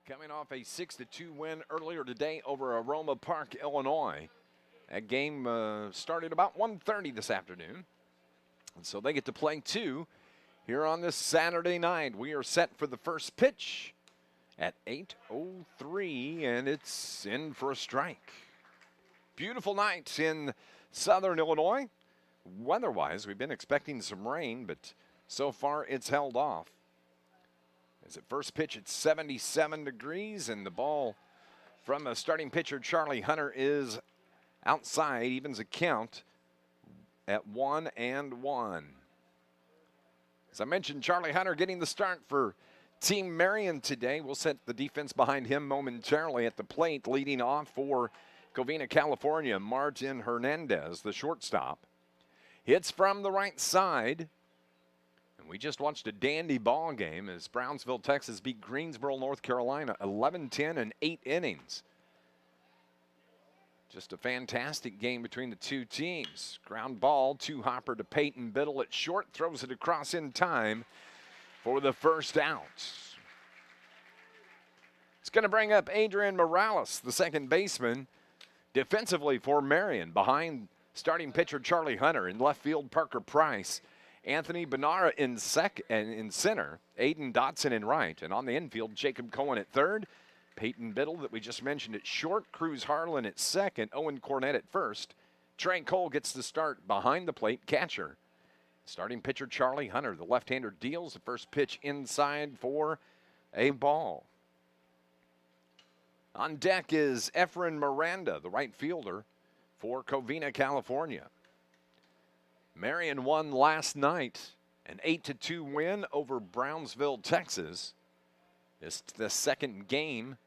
Coming off a 6-2 win earlier today over Aroma Park, Illinois. That game started about 1:30 this afternoon. And so they get to play two here on this Saturday night. We are set for the first pitch at 8:03, and it's in for a strike. Beautiful night in southern Illinois. Weather-wise, we've been expecting some rain, but so far it's held off. As at first pitch, it's 77 degrees, and the ball from a starting pitcher, Charlie Hunter, is outside, evens a count at 1-1. As I mentioned, Charlie Hunter getting the start for Team Marion today. We'll set the defense behind him momentarily. At the plate, leading off for Covina, California, Martin Hernandez, the shortstop. Hits from the right side. And we just watched a dandy ball game as Brownsville, Texas beat Greensboro, North Carolina, 11-10 in 8 innings. Just a fantastic game between the two teams. Ground ball, two-hopper to Peyton Biddle at short, throws it across in time for the first out. It's going to bring up Adrian Morales, the second baseman, defensively for Marion, behind starting pitcher Charlie Hunter. In left field, Parker Price. Anthony Benara in center, Aiden Dotson in right, and on the infield, Jacob Cohen at third, Peyton Biddle that we just mentioned at short, Cruz Harlan at second, Owen Cornett at first. Trey Cole gets the start behind the plate, catcher. Starting pitcher Charlie Hunter, the left-hander, deals the first pitch inside for a ball. On deck is Efren Miranda, the right fielder for Covina, California. Marion won last night, an 8-2 win over Brownsville, Texas. It's the second game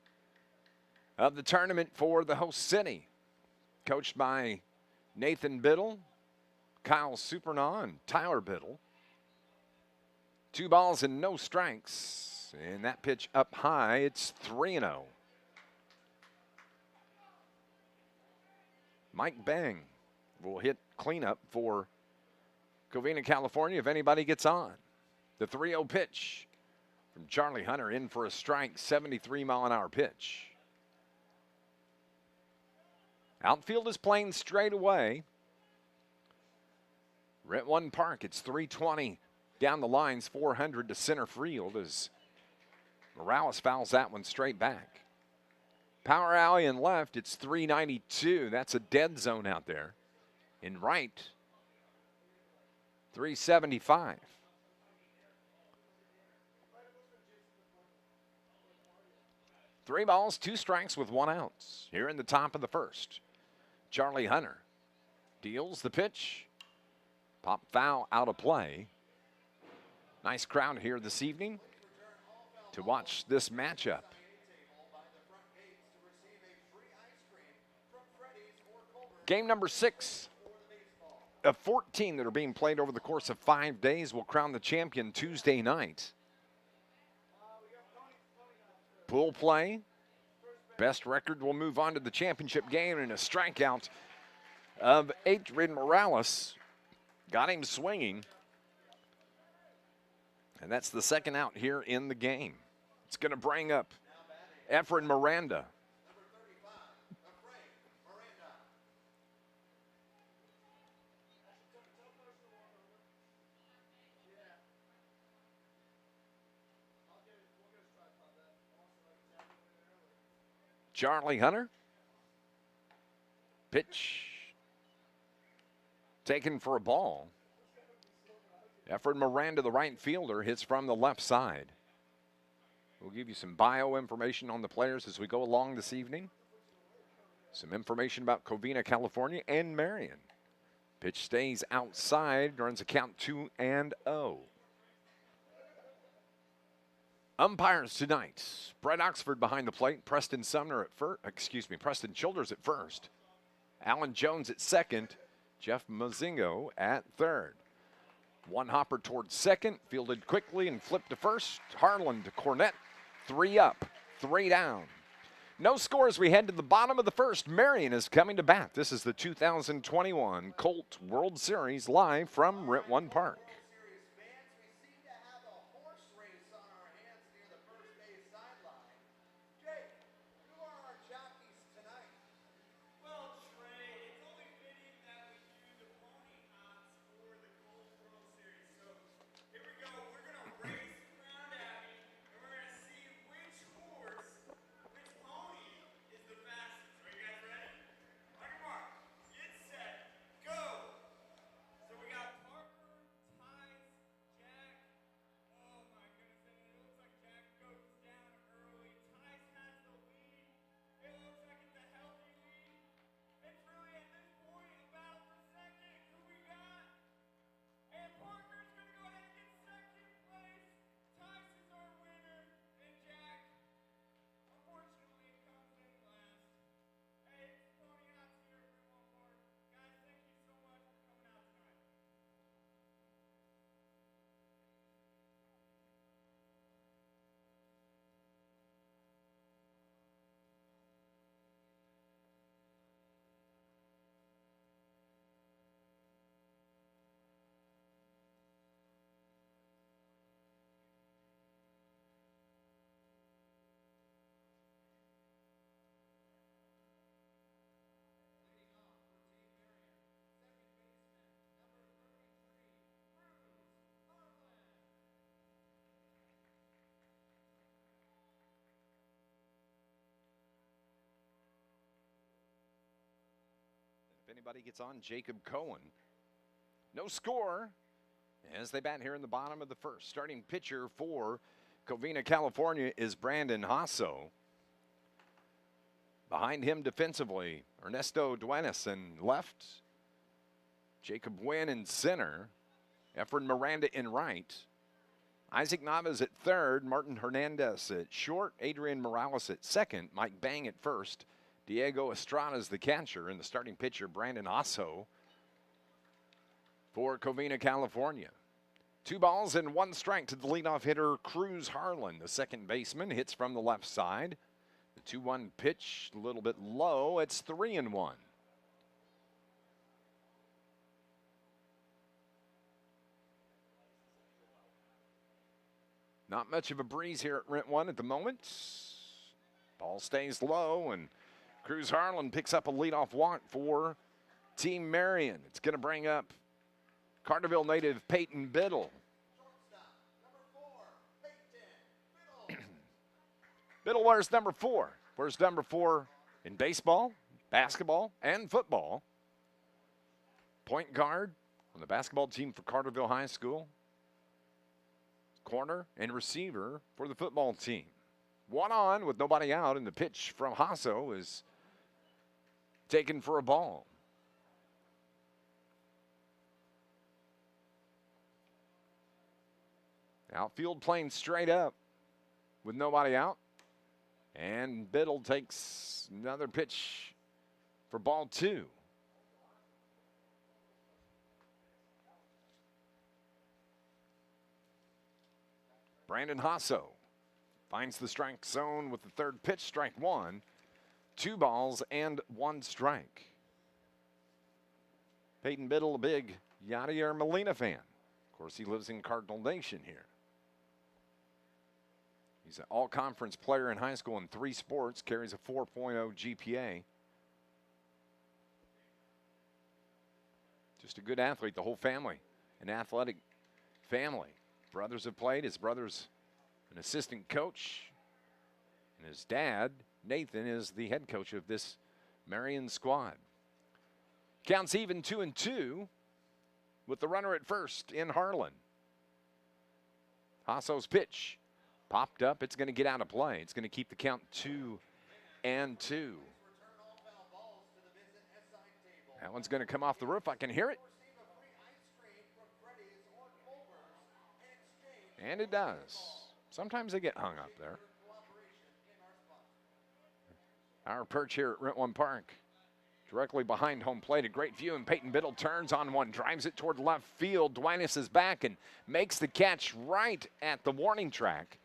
of the tournament for the host city. Coached by Nathan Biddle, Kyle Supernaw, and Tyler Biddle. 2 balls and no strikes. And that pitch up high, it's 3-0. Mike Bang will hit cleanup for Covina, California, if anybody gets on. The 3-0 pitch from Charlie Hunter, in for a strike, 73-mile-an-hour pitch. Outfield is playing straight away. Rent One Park, it's 320 down the lines, 400 to center field as Morales fouls that one straight back. Power alley in left, it's 392. That's a dead zone out there. In right, 375. Three balls, 2 strikes with 1 out. Here in the top of the first. Charlie Hunter deals the pitch. Pop foul out of play. Nice crowd here this evening to watch this matchup. Game number 6 of 14 that are being played over the course of 5 days will crown the champion Tuesday night. Pool play. Best record will move on to the championship game, and a strikeout of Adrian Morales got him swinging. And that's the second out here in the game. It's going to bring up Efren Miranda. Charlie Hunter. Pitch taken for a ball. Efren Miranda, the right fielder, hits from the left side. We'll give you some bio information on the players as we go along this evening. Some information about Covina, California, and Marion. Pitch stays outside, runs a count 2-0. Umpires tonight: Brett Oxford behind the plate, Preston Childers at first, Alan Jones at second, Jeff Mozingo at third. One hopper towards second, fielded quickly and flipped to first. Harlan to Cornett, 3 up, 3 down. No score as we head to the bottom of the first. Marion is coming to bat. This is the 2021 Colt World Series live from Rent One Park. anybody gets on Jacob Cohen. No score as they bat here in the bottom of the first. Starting pitcher for Covina, California is Brandon Hasso. Behind him defensively, Ernesto Duenas in left. Jacob Wynn in center. Efren Miranda in right. Isaac Navas at third. Martin Hernandez at short. Adrian Morales at second. Mike Bang at first. Diego Estrada is the catcher. And the starting pitcher, Brandon Hasso, for Covina, California. 2 balls and 1 strike to the leadoff hitter, Cruz Harlan. The second baseman hits from the left side. The 2-1 pitch, a little bit low. It's 3-1. Not much of a breeze here at Rent 1 at the moment. Ball stays low, and Cruz Harlan picks up a leadoff walk for Team Marion. It's going to bring up Carterville native Peyton Biddle. Biddle wears number 4. Wears number 4 in baseball, basketball, and football. Point guard on the basketball team for Carterville High School. Corner and receiver for the football team. 1 on with nobody out, and the pitch from Hasso is taken for a ball. Outfield playing straight up with nobody out. And Biddle takes another pitch for ball 2. Brandon Hasso finds the strike zone with the third pitch, strike 1. 2 balls and 1 strike. Peyton Biddle, a big Yadier Molina fan. Of course, he lives in Cardinal Nation here. He's an all-conference player in high school in 3 sports, carries a 4.0 GPA. Just a good athlete, the whole family, an athletic family. Brothers have played. His brother's an assistant coach. And his dad, Nathan, is the head coach of this Marion squad. Counts even 2-2 with the runner at first in Harlan. Hasso's pitch popped up. It's going to get out of play. It's going to keep the count 2-2. That one's going to come off the roof. I can hear it. And it does. Sometimes they get hung up there. Our perch here at Rent 1 Park, directly behind home plate. A great view, and Peyton Biddle turns on one, drives it toward left field. Duenas is back and makes the catch right at the warning track.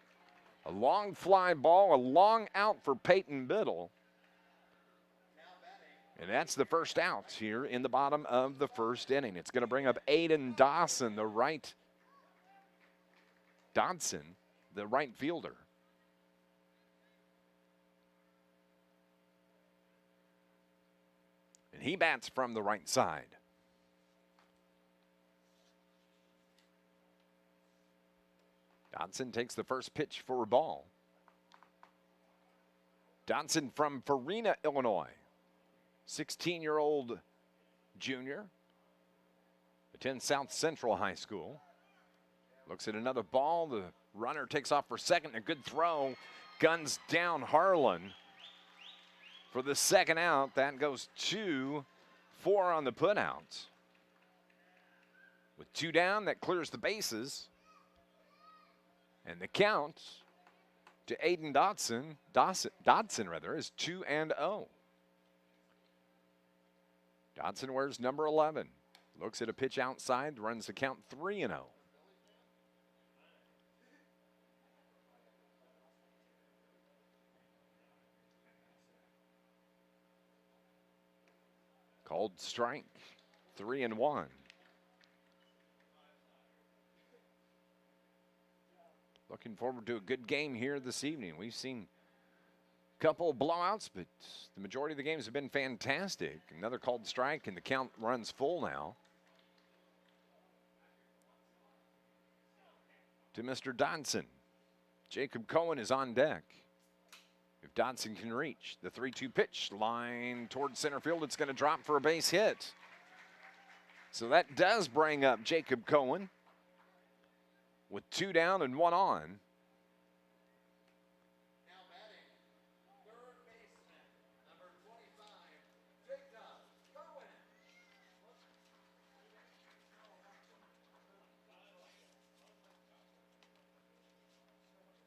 A long fly ball, a long out for Peyton Biddle. And that's the first out here in the bottom of the first inning. It's going to bring up Aiden Dodson, the right fielder. And he bats from the right side. Dodson takes the first pitch for a ball. Dodson from Farina, Illinois. 16-year-old junior. Attends South Central High School. Looks at another ball. The runner takes off for second. A good throw. Guns down Harlan for the second out. That goes 2-4 on the putout. With 2 down, that clears the bases. And the count to Aiden Dodson is 2-0. Dodson wears number 11. Looks at a pitch outside, runs the count 3-0. Called strike, 3-1. Looking forward to a good game here this evening. We've seen a couple of blowouts, but the majority of the games have been fantastic. Another called strike, and the count runs full now to Mr. Dodson. Jacob Cohen is on deck. Dodson can reach. The 3-2 pitch, line toward center field. It's going to drop for a base hit. So that does bring up Jacob Cohen with 2 down and 1 on. Now batting, third baseman, number 25, Jacob Cohen.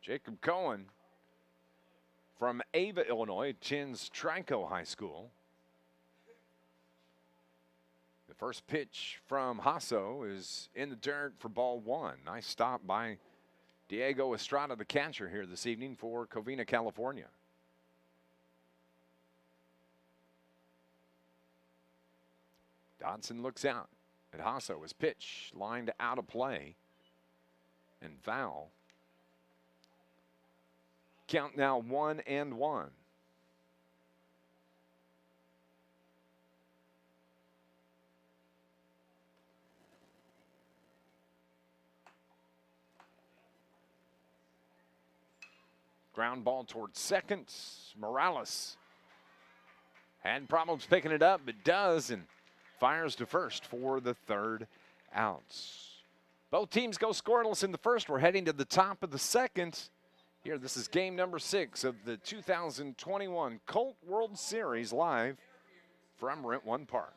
Jacob Cohen from Ava, Illinois, attends Trico High School. The first pitch from Hasso is in the dirt for ball 1. Nice stop by Diego Estrada, the catcher here this evening for Covina, California. Dodson looks out at Hasso. His pitch lined out of play and foul. Count now 1-1. Ground ball towards second. Morales had problems picking it up, but does, and fires to first for the 3rd out. Both teams go scoreless in the first. We're heading to the top of the second. Here, this is game number 6 of the 2021 Colt World Series live from Rent One Park.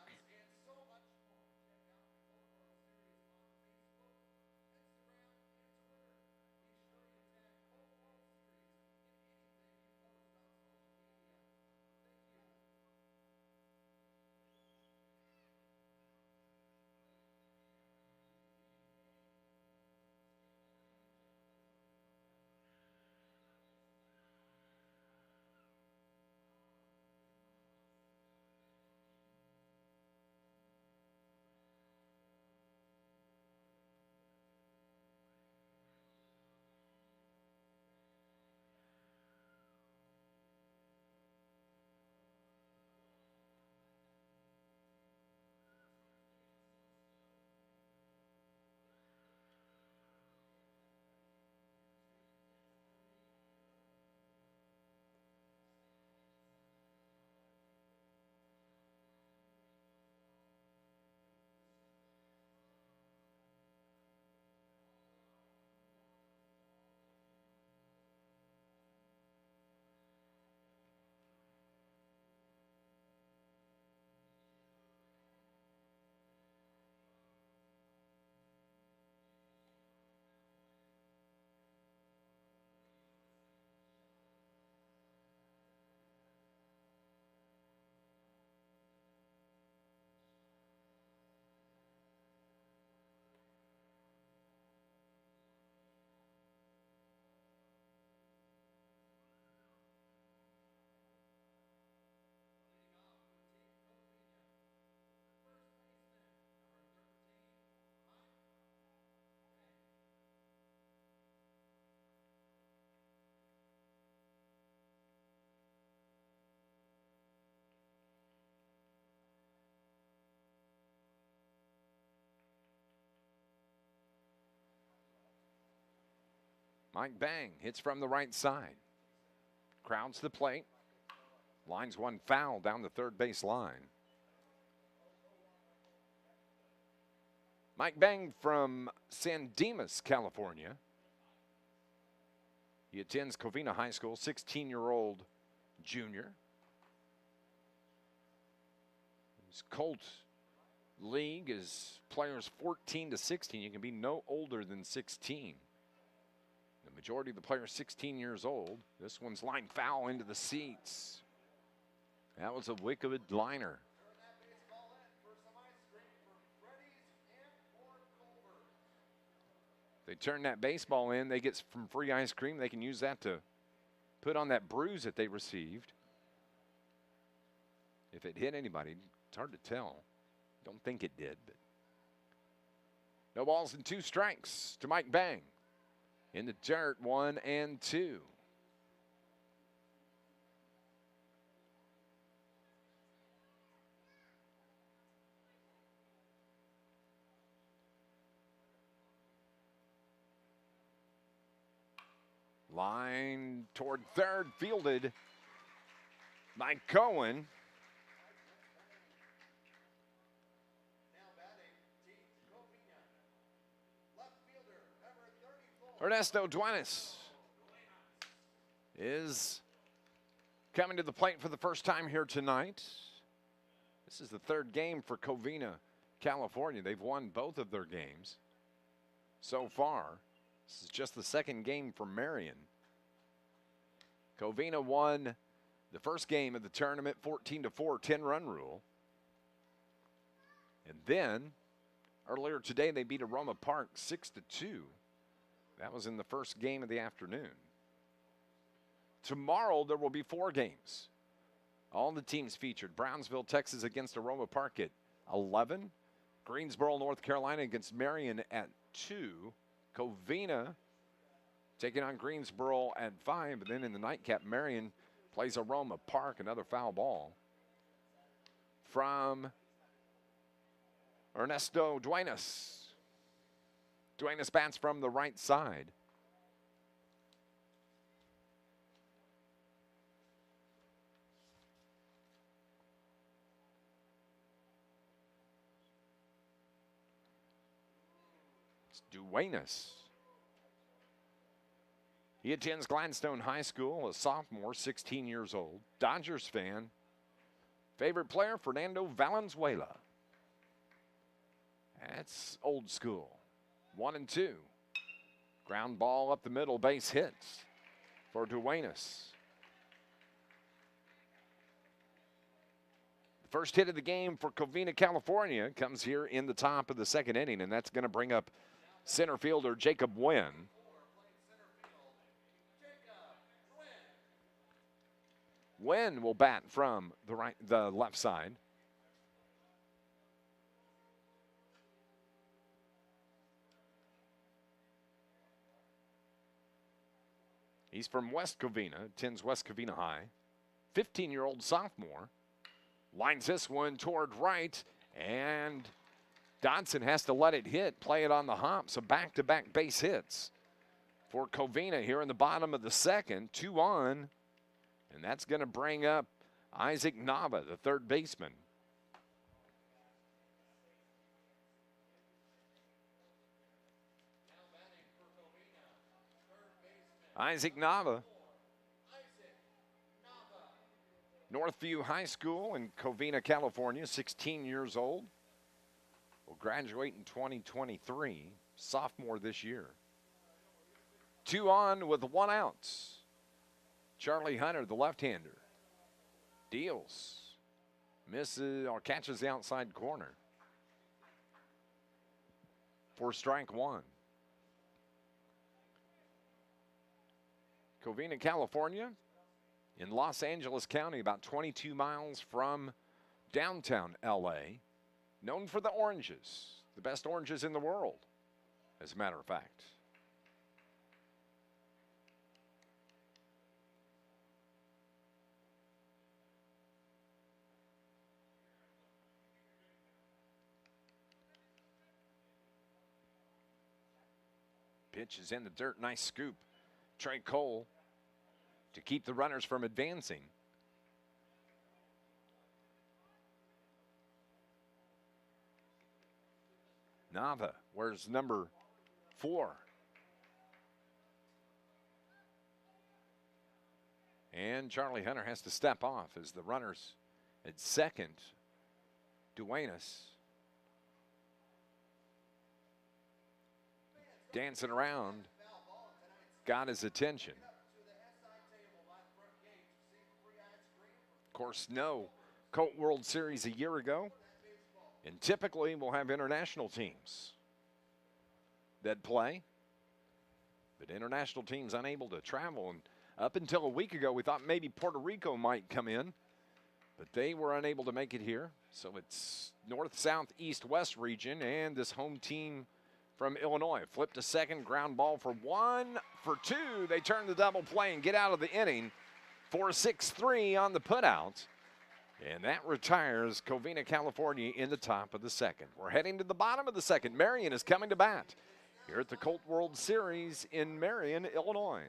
Mike Bang hits from the right side. Crowds the plate. Lines one foul down the 3rd base line. Mike Bang from San Dimas, California. He attends Covina High School, 16-year-old junior. His Colt League is players 14 to 16. You can be no older than 16. The majority of the players 16 years old. This one's lined foul into the seats. That was a wicked liner. They turn that baseball in, they get some free ice cream. They can use that to put on that bruise that they received. If it hit anybody, it's hard to tell. Don't think it did, but no balls and 2 strikes to Mike Bang. In the dirt, 1-2. Line toward third, fielded by Cohen. Now batting, Team Covina. Left fielder, number 34. Ernesto Duenas is coming to the plate for the first time here tonight. This is the third game for Covina, California. They've won both of their games so far. This is just the second game for Marion. Covina won the first game of the tournament 14-4, 10-run rule. And then earlier today they beat Aroma Park 6-2. That was in the first game of the afternoon. Tomorrow there will be 4 games. All the teams featured. Brownsville, Texas against Aroma Park at 11. Greensboro, North Carolina against Marion at 2. Covina taking on Greensboro at 5. And then in the nightcap, Marion plays Aroma Park, another foul ball from Ernesto Duenas. Duenas bats from the right side. Duenas. He attends Gladstone High School, a sophomore, 16 years old. Dodgers fan. Favorite player, Fernando Valenzuela. That's old school. 1-2. Ground ball up the middle, base hits for Duenas. The first hit of the game for Covina, California comes here in the top of the second inning, and that's going to bring up center fielder Jacob Wynn. Wynn will bat from the left side. He's from West Covina, attends West Covina High. 15-year-old sophomore. Lines this one toward right, and Dodson has to let it hit, play it on the hop. So back-to-back base hits for Covina here in the bottom of the second. 2 on, and that's going to bring up Isaac Nava, the third baseman. Isaac Nava. Northview High School in Covina, California, 16 years old. Will graduate in 2023, sophomore this year. 2 on with 1 out. Charlie Hunter, the left-hander, deals, misses or catches the outside corner for strike 1. Covina, California, in Los Angeles County, about 22 miles from downtown LA. Known for the oranges, the best oranges in the world, as a matter of fact. Pitch is in the dirt, nice scoop. Trey Cole to keep the runners from advancing. Nava, where's number 4? And Charlie Hunter has to step off as the runners at second. Duenas dancing around, got his attention. Of course, no Colt World Series a year ago. And typically we'll have international teams that play. But international teams unable to travel. And up until a week ago, we thought maybe Puerto Rico might come in. But they were unable to make it here. So it's north, south, east, west region. And this home team from Illinois. Flip to second, ground ball for 1 for 2. They turn the double play and get out of the inning. 4-6-3 on the putout. And that retires Covina, California in the top of the second. We're heading to the bottom of the second. Marion is coming to bat here at the Colt World Series in Marion, Illinois.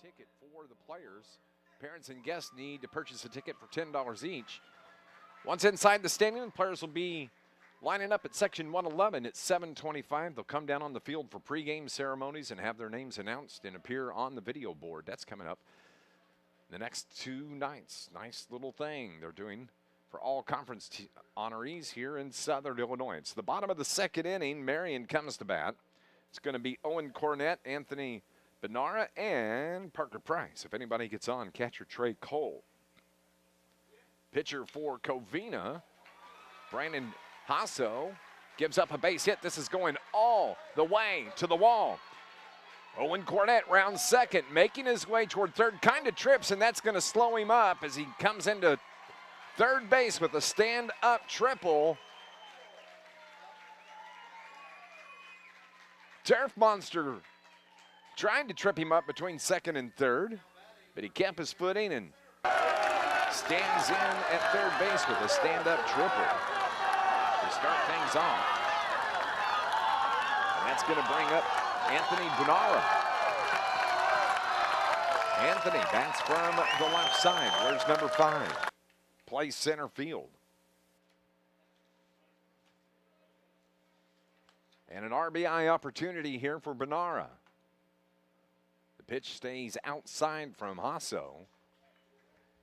ticket for the players. Parents and guests need to purchase a ticket for $10 each. Once inside the stadium, players will be lining up at section 111 at 7:25. They'll come down on the field for pregame ceremonies and have their names announced and appear on the video board. That's coming up the next 2 nights. Nice little thing they're doing for all conference honorees here in Southern Illinois. It's the bottom of the second inning. Marion comes to bat. It's going to be Owen Cornett, Anthony Benara, and Parker Price. If anybody gets on, catcher Trey Colt. Pitcher for Covina, Brandon Hasso, gives up a base hit. This is going all the way to the wall. Owen Cornett rounds second, making his way toward third, kind of trips, and that's going to slow him up as he comes into third base with a stand-up triple. Turf Monster trying to trip him up between second and third, but he kept his footing and stands in at third base with a stand-up triple to start things off. And that's going to bring up Anthony Benara. Anthony bats from the left side. Where's number 5? Plays center field. And an RBI opportunity here for Benara. The pitch stays outside from Hasso.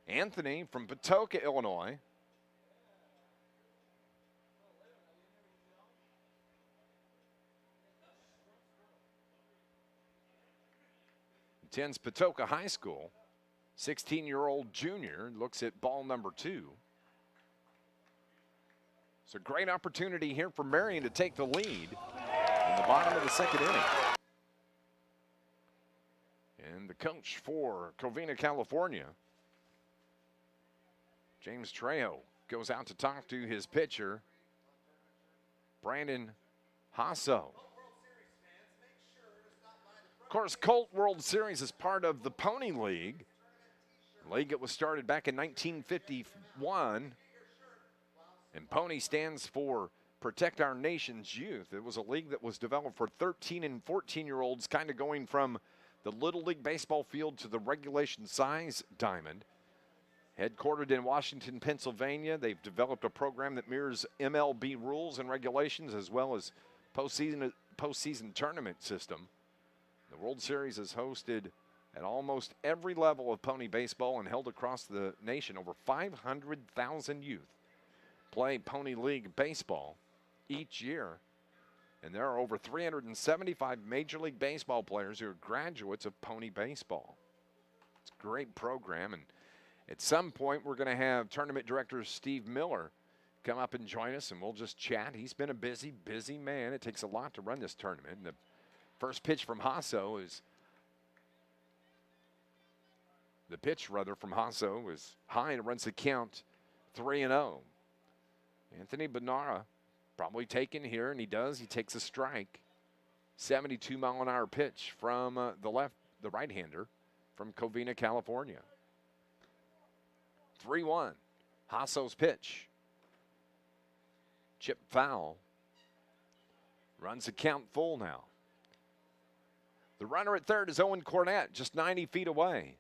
Anthony from Patoka, Illinois. Attends Patoka High School. 16-year-old junior looks at ball number 2. It's a great opportunity here for Marion to take the lead in the bottom of the second inning. And the coach for Covina, California, James Trejo, goes out to talk to his pitcher, Brandon Hasso. Of course, Colt World Series is part of the Pony League, a league that was started back in 1951. And Pony stands for Protect Our Nation's Youth. It was a league that was developed for 13 and 14-year-olds, kind of going from the Little League baseball field to the regulation size diamond. Headquartered in Washington, Pennsylvania, they've developed a program that mirrors MLB rules and regulations as well as postseason tournament system. The World Series is hosted at almost every level of pony baseball and held across the nation. Over 500,000 youth play Pony League baseball each year. And there are over 375 Major League Baseball players who are graduates of Pony Baseball. It's a great program. And at some point, we're going to have tournament director Steve Miller come up and join us, and we'll just chat. He's been a busy, busy man. It takes a lot to run this tournament. And the first pitch from Hasso is the pitch, rather, from Hasso is high and it runs the count 3-0. Anthony Benara probably taken here, and he does. He takes a strike. 72-mile-an-hour pitch from the right-hander from Covina, California. 3-1. Hasso's pitch. Chip foul. Runs the count full now. The runner at third is Owen Cornett, just 90 feet away.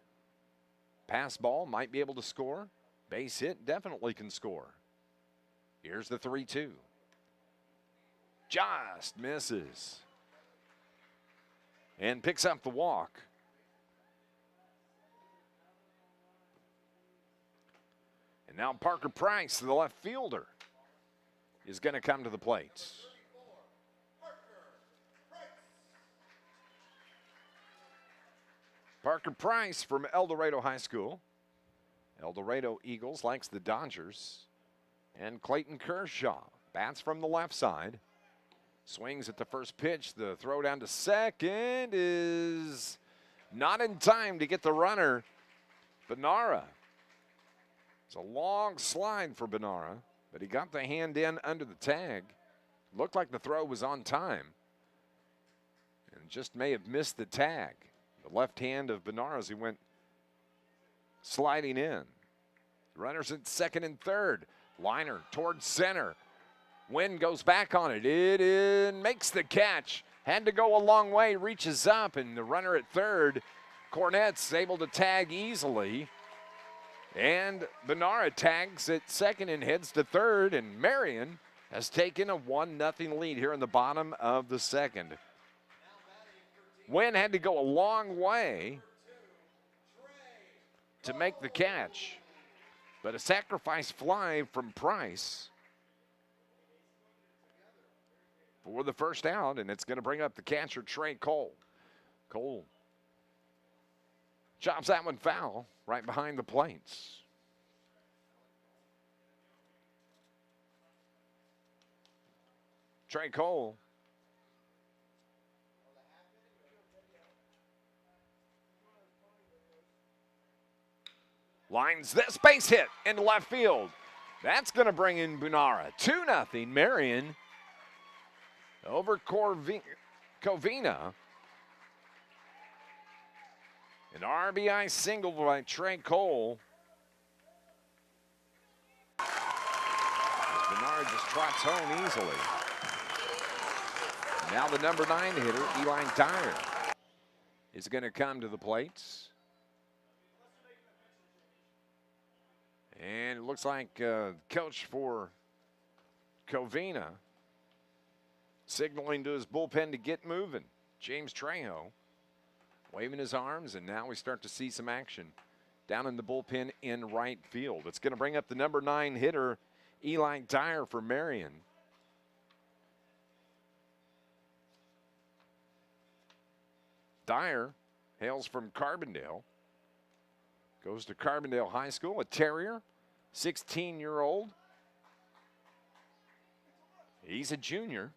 Pass ball, might be able to score. Base hit, definitely can score. Here's the 3-2. Just misses. And picks up the walk. And now Parker Price, the left fielder, is going to come to the plate. Parker Price from El Dorado High School. El Dorado Eagles likes the Dodgers. And Clayton Kershaw bats from the left side. Swings at the first pitch. The throw down to second is not in time to get the runner, Benara. It's a long slide for Benara, but he got the hand in under the tag. Looked like the throw was on time and just may have missed the tag. The left hand of Benara as he went sliding in. Runners at second and third. Liner towards center. Wynn goes back on it. It makes the catch. Had to go a long way, reaches up, and the runner at third Cornette's able to tag easily. And Benara tags at second and heads to third. And Marion has taken a 1-0 lead here in the bottom of the second. Wynn had to go a long way to make the catch. But a sacrifice fly from Price for the first out, and it's going to bring up the catcher, Trey Cole. Cole chops that one foul right behind the plates. Trey Cole lines this base hit into left field. That's going to bring in Bunara. 2-0 Marion over Covina. An RBI single by Trey Cole. As Bernard just trots home easily. Now the number 9 hitter, Eli Dyer, is going to come to the plates. And it looks like coach for Covina signaling to his bullpen to get moving. James Trejo waving his arms, and now we start to see some action down in the bullpen in right field. It's going to bring up the number 9 hitter, Eli Dyer, for Marion. Dyer hails from Carbondale. Goes to Carbondale High School, a Terrier, 16-year-old. He's a junior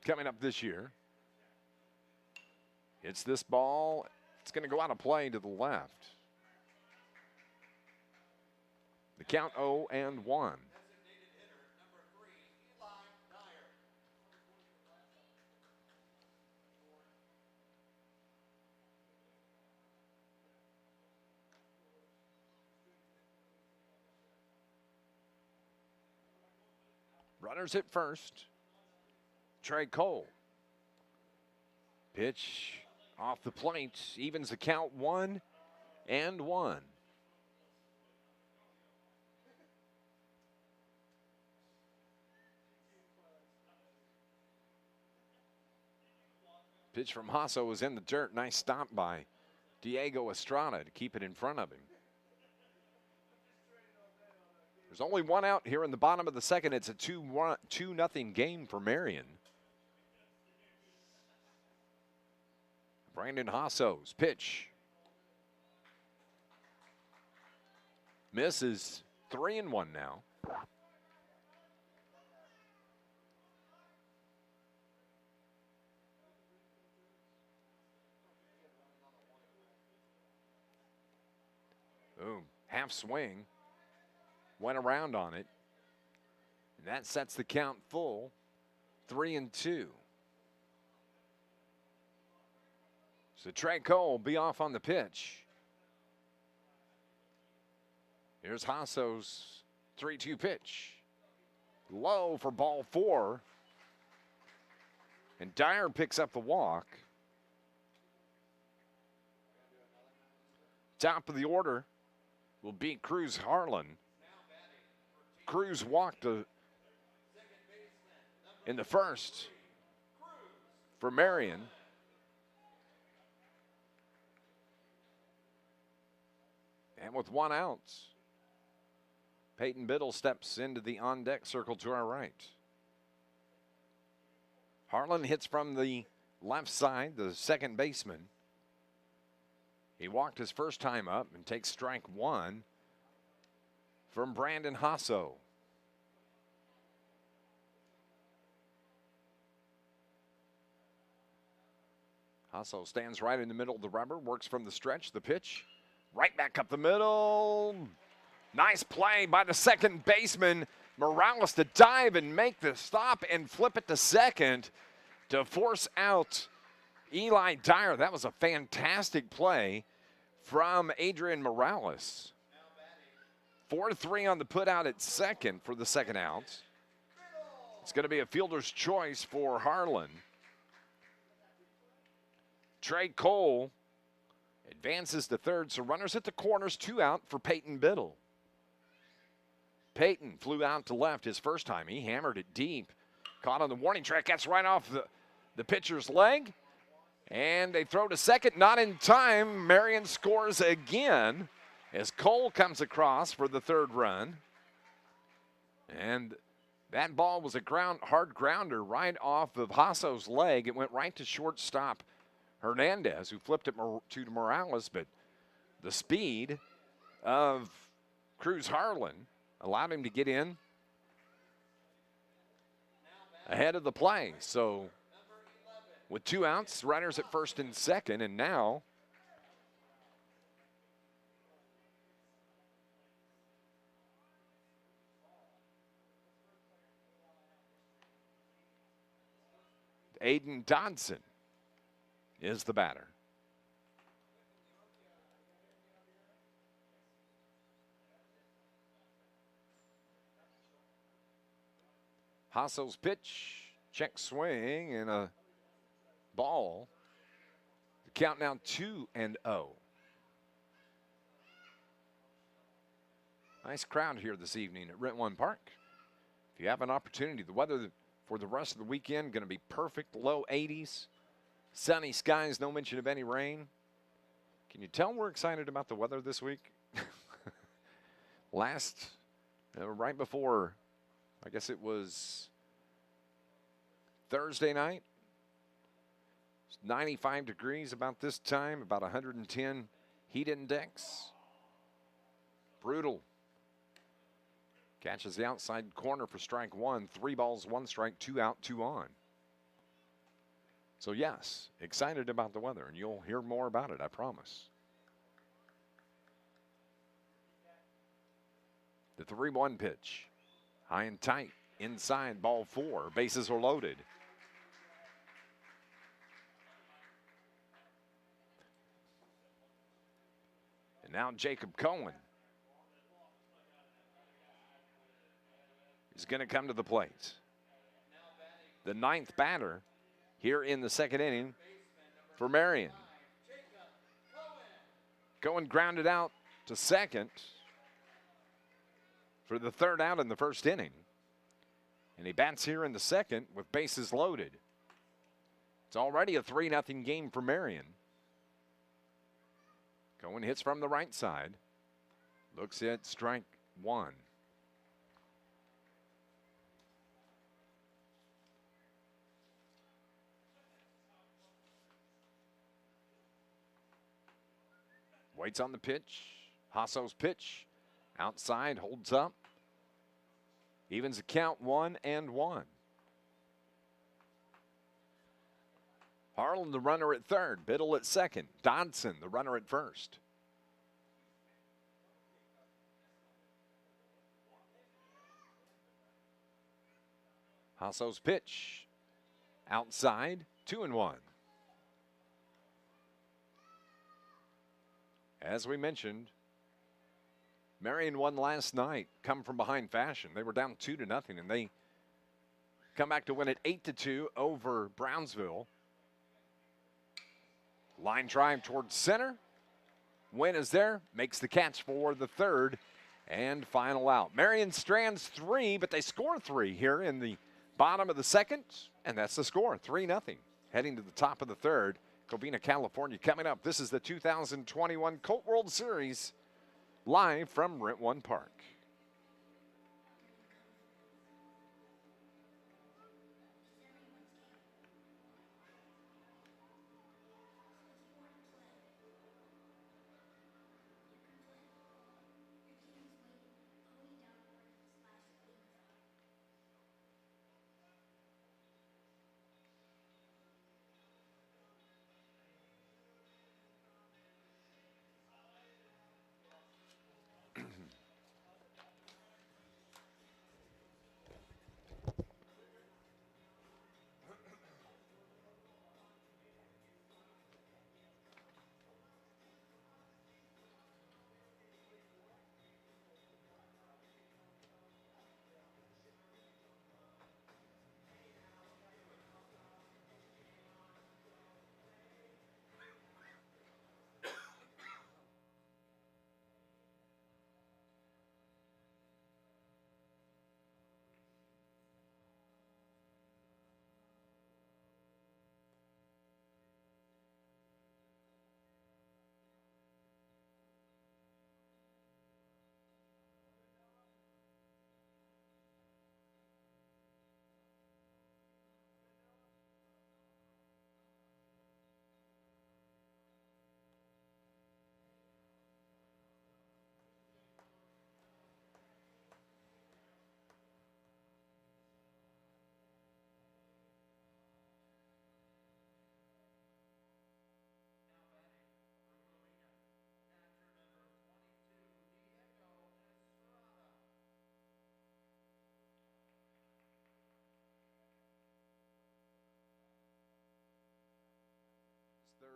coming up this year. It's this ball. It's going to go out of play to the left. The count 0-1. Designated hitter, number 3, Eli Dyer. Runners at first. Trey Cole. Pitch off the plate, evens the count 1-1. Pitch from Hasso was in the dirt. Nice stop by Diego Estrada to keep it in front of him. There's only one out here in the bottom of the second. It's a 2-0 game for Marion. Brandon Hasso's pitch. Misses. 3-1 now. Boom. Half swing. Went around on it. And that sets the count full. 3-2. So Trey Cole will be off on the pitch. Here's Hasso's 3-2 pitch. Low for ball 4. And Dyer picks up the walk. Top of the order will be Cruz Harlan. Cruz walked in the first for Marion. And with 1 out, Peyton Biddle steps into the on-deck circle to our right. Harlan hits from the left side, the second baseman. He walked his first time up and takes strike 1 from Brandon Hasso. Hasso stands right in the middle of the rubber, works from the stretch, the pitch. Right back up the middle. Nice play by the second baseman, Morales, to dive and make the stop and flip it to second to force out Eli Dyer. That was a fantastic play from Adrian Morales. 4-3 on the put out at second for the second out. It's going to be a fielder's choice for Harlan. Trey Cole advances to third, so runners at the corners, 2 out for Peyton Biddle. Peyton flew out to left his first time. He hammered it deep. Caught on the warning track, gets right off the pitcher's leg. And they throw to second, not in time. Marion scores again as Cole comes across for the third run. And that ball was a hard grounder right off of Hasso's leg. It went right to shortstop Hernandez, who flipped it to Morales, but the speed of Cruz Harlan allowed him to get in ahead of the play. So with 2 outs, runners at first and second, and now Aiden Dodson is the batter. Hasso's pitch, check swing, and a ball. The count now 2-0. Nice crowd here this evening at Rent One Park. If you have an opportunity, the weather for the rest of the weekend going to be perfect, low 80s, sunny skies, no mention of any rain. Can you tell we're excited about the weather this week? Right before, I guess it was Thursday night, it's 95 degrees about this time, about 110 heat index. Brutal. Catches the outside corner for strike one. 3 balls, 1 strike, 2 out, 2 on. So yes, excited about the weather, and you'll hear more about it, I promise. The 3-1 pitch. High and tight. Inside, ball 4. Bases are loaded. And now Jacob Cohen is going to come to the plate. The 9th batter here in the second inning for Marion. Cohen grounded out to second for the 3rd out in the first inning. And he bats here in the second with bases loaded. It's already a 3-0 game for Marion. Cohen hits from the right side. Looks at strike 1. Waits on the pitch. Hasso's pitch. Outside, holds up. Evens the count, 1-1. Harlan, the runner at third. Biddle at second. Dodson, the runner at first. Hasso's pitch. Outside, 2-1. As we mentioned, Marion won last night, come from behind fashion. They were down 2-0, and they come back to win it 8-2 over Brownsville. Line drive towards center. Win is there, makes the catch for the 3rd and final out. Marion strands 3, but they score 3 here in the bottom of the 2nd, and that's the score, 3-0. Heading to the top of the 3rd. Covina, California coming up. This is the 2021 Colt World Series live from Rent One Park.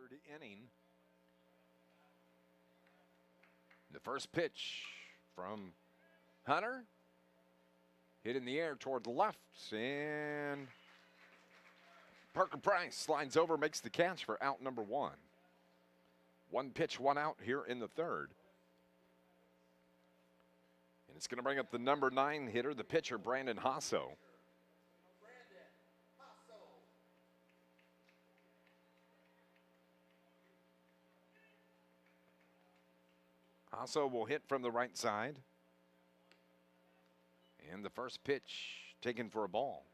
third inning. The first pitch from Hunter. Hit in the air toward the left, and Parker Price slides over, makes the catch for out number one. One pitch, one out here in the third. And it's going to bring up the number 9 hitter, the pitcher, Brandon Hasso. Hasso will hit from the right side. And the first pitch taken for a ball.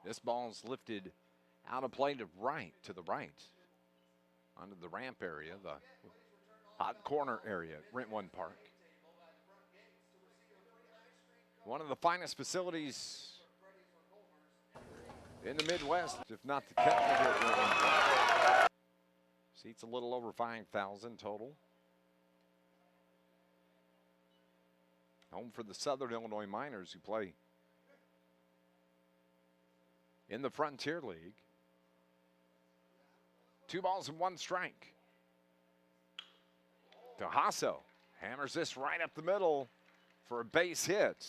This ball's lifted out of play to the right, onto the ramp area, the hot corner area at Rent-One Park. One of the finest facilities in the Midwest, if not the country, here at Rent-One Park. Seats a little over 5,000 total. Home for the Southern Illinois Miners, who play in the Frontier League. 2 balls and 1 strike. To Hasso. Hammers this right up the middle for a base hit.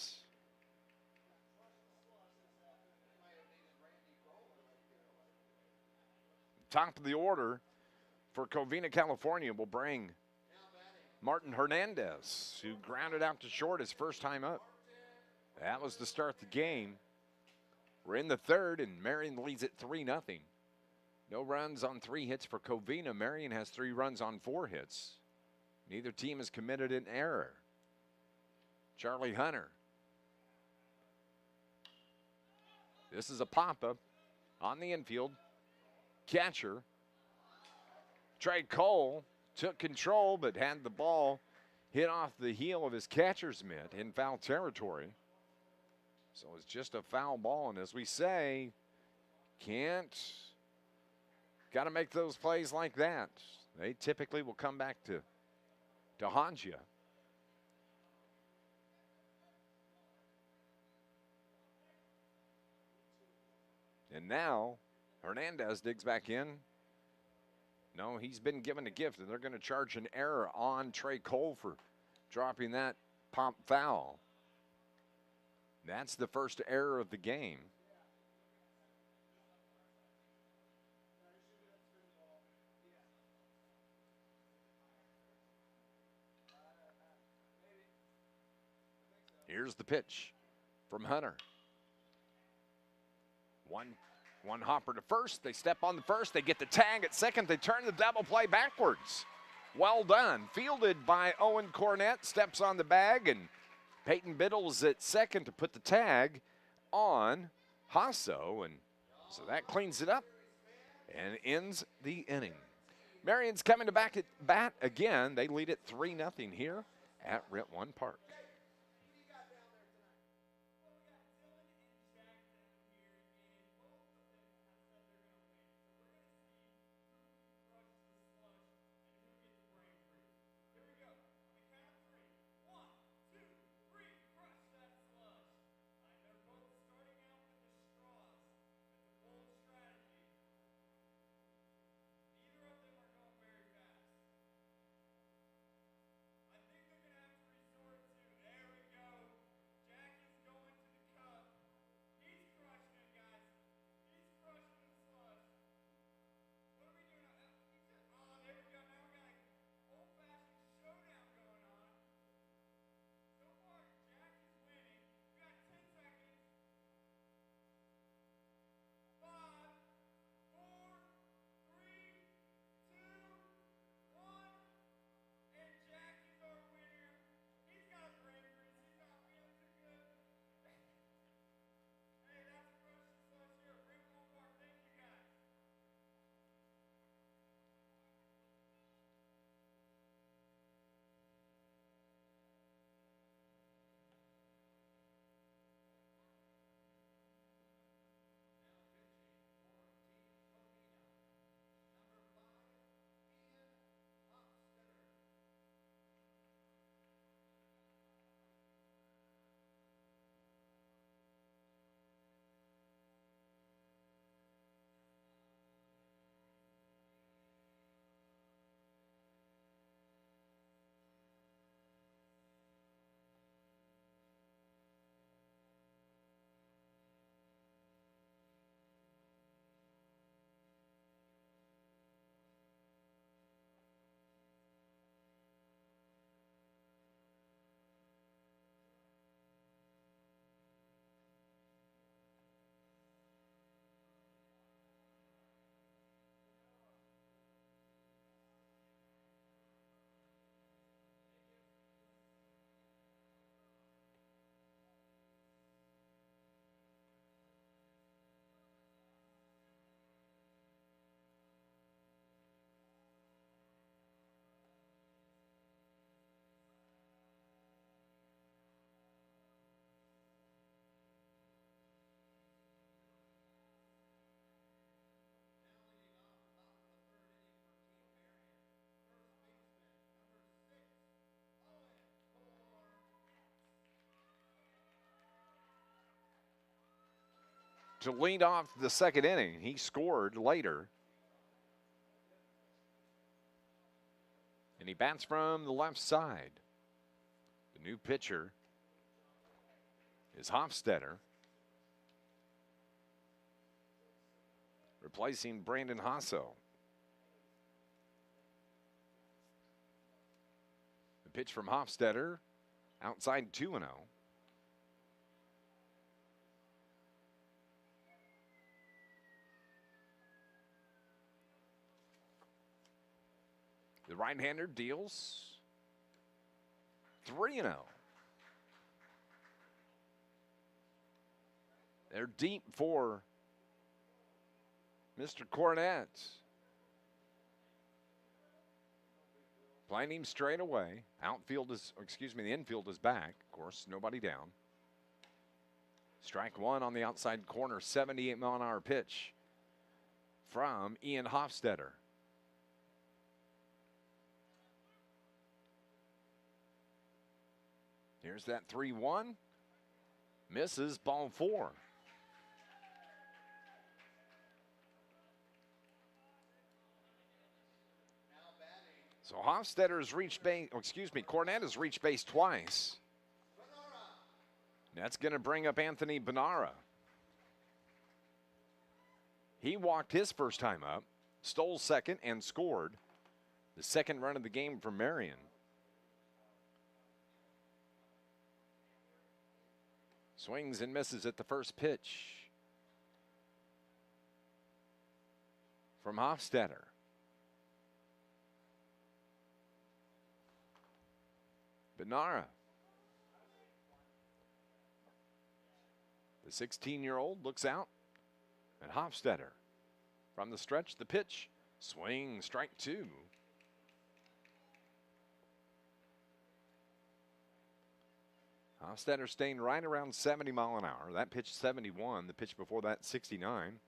Top of the order for Covina, California will bring Martin Hernandez, who grounded out to short his first time up. That was to start the game. We're in the third, and Marion leads it 3-0. No runs on 3 hits for Covina. Marion has 3 runs on 4 hits. Neither team has committed an error. Charlie Hunter. This is a pop-up on the infield. Catcher Trey Cole took control, but had the ball hit off the heel of his catcher's mitt in foul territory. So it's just a foul ball, and as we say, got to make those plays like that. They typically will come back to haunt you. And now Hernandez digs back in. No, he's been given a gift, and they're going to charge an error on Trey Cole for dropping that pop foul. That's the first error of the game. Here's the pitch from Hunter. One hopper to first. They step on the first. They get the tag at second. They turn the double play backwards. Well done. Fielded by Owen Cornett. Steps on the bag, and Peyton Biddle's at second to put the tag on Hasso. And so that cleans it up and ends the inning. Marion's coming to back at bat again. They lead it 3-0 here at Rent-One Park. to lead off the second inning. He scored later. And he bats from the left side. The new pitcher is Hofstetter, replacing Brandon Hasso. The pitch from Hofstetter, outside 2-0. The right-hander deals 3-0. They're deep for Mr. Cornett. Playing him straight away. The infield is back. Of course, nobody down. Strike one on the outside corner, 78-mile-an-hour pitch from Ian Hofstetter. Here's that 3-1. Misses, ball 4. So Hofstetter has reached base, Cornett has reached base twice. That's going to bring up Anthony Benara. He walked his first time up, stole second, and scored the second run of the game for Marion. Swings and misses at the first pitch from Hofstetter. Benara. The 16-year-old looks out at Hofstetter. From the stretch, the pitch. Swing, strike 2. Hofstetter staying right around 70 mile an hour. That pitch 71. The pitch before that 69.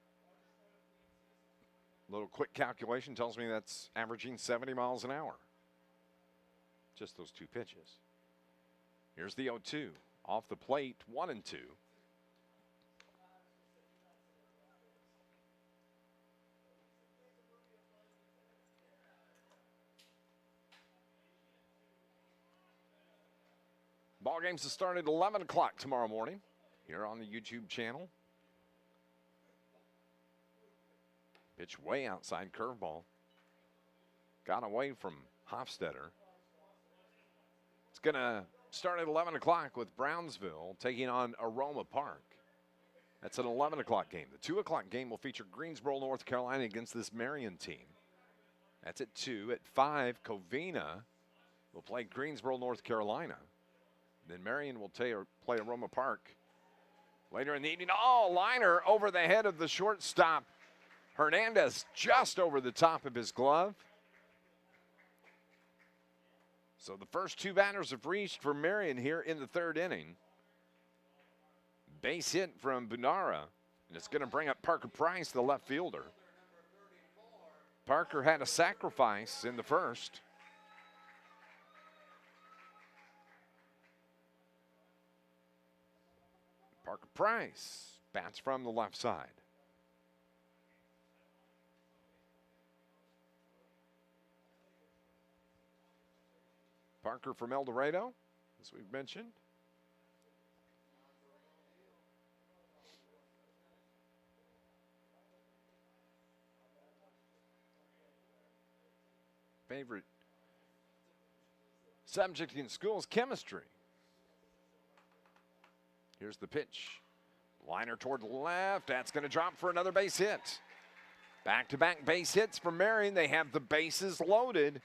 A little quick calculation tells me that's averaging 70 miles an hour. Just those two pitches. Here's the 0-2. Off the plate, 1-2. Ball games will start at 11 o'clock tomorrow morning here on the YouTube channel. Pitch way outside, curveball. Got away from Hofstetter. It's going to start at 11 o'clock with Brownsville taking on Aroma Park. That's an 11 o'clock game. The 2 o'clock game will feature Greensboro, North Carolina against this Marion team. That's at 2. At 5, Covina will play Greensboro, North Carolina. Then Marion will play Aroma Park later in the evening. Oh, liner over the head of the shortstop. Hernandez just over the top of his glove. So the first 2 batters have reached for Marion here in the 3rd inning. Base hit from Benara, and it's going to bring up Parker Price, the left fielder. Parker had a sacrifice in the first. Parker Price bats from the left side. Parker from El Dorado, as we've mentioned. Favorite subject in school is chemistry. Here's the pitch. Liner toward the left. That's going to drop for another base hit. Back-to-back base hits for Marion. They have the bases loaded.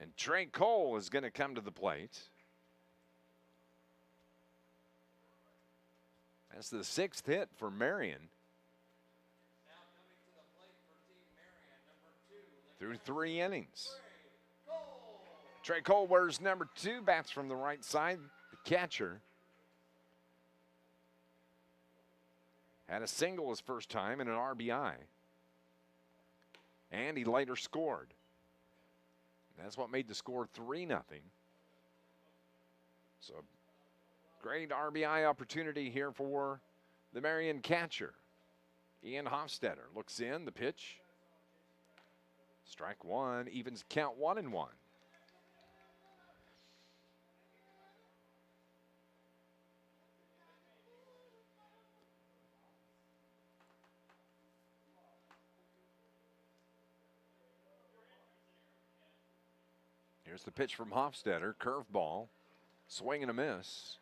And Trey Cole is going to come to the plate. That's the 6th hit for Marion. Now coming to the plate for Team Marion, number 2. Through 3 innings. Trey Cole wears number 2, bats from the right side, the catcher. Had a single his first time and an RBI. And he later scored. That's what made the score 3-0. So Great RBI opportunity here for the Marion catcher. Ian Hofstetter looks in, the pitch. Strike one, evens count 1-1. Here's the pitch from Hofstetter, curveball, swing and a miss.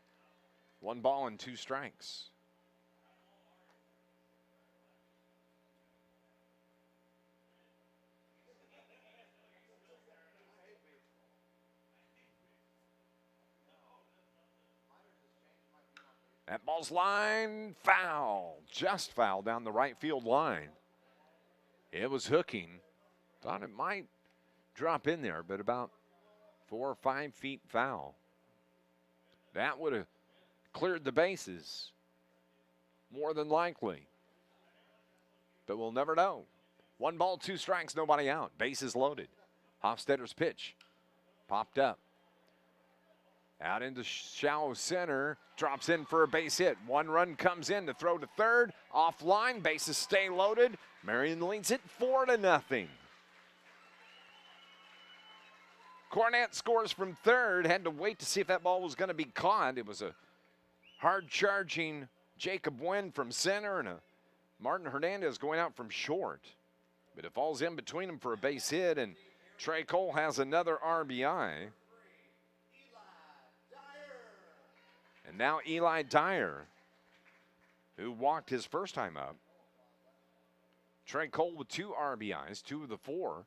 1 ball and 2 strikes. That ball's line foul, just foul down the right field line. It was hooking. Thought it might drop in there, but about 4 or 5 feet foul. That would have cleared the bases, more than likely. But we'll never know. 1 ball, 2 strikes, nobody out. Bases loaded. Hofstetter's pitch popped up. Out into shallow center, drops in for a base hit. 1 run comes in to throw to third. Offline, bases stay loaded. Marion leads it 4-0. Cornett scores from third. Had to wait to see if that ball was going to be caught. It was a hard-charging Jacob Wynn from center and a Martin Hernandez going out from short. But it falls in between them for a base hit, and Trey Cole has another RBI. And now Eli Dyer, who walked his first time up. Trey Cole with 2 RBIs, 2 of the 4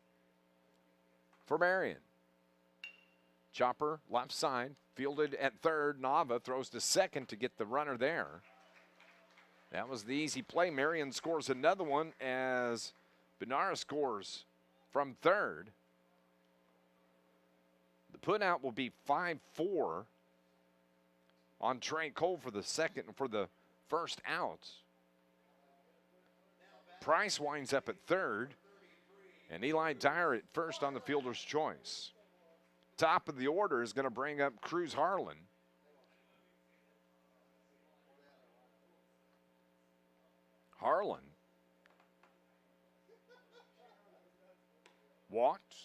for Marion. Chopper, left side, fielded at third. Nava throws to second to get the runner there. That was the easy play. Marion scores another one as Benara scores from third. The put out will be 5-4 on Trey Cole for the first out. Price winds up at third, and Eli Dyer at first on the fielder's choice. Top of the order is going to bring up Cruz Harlan. Harlan walked,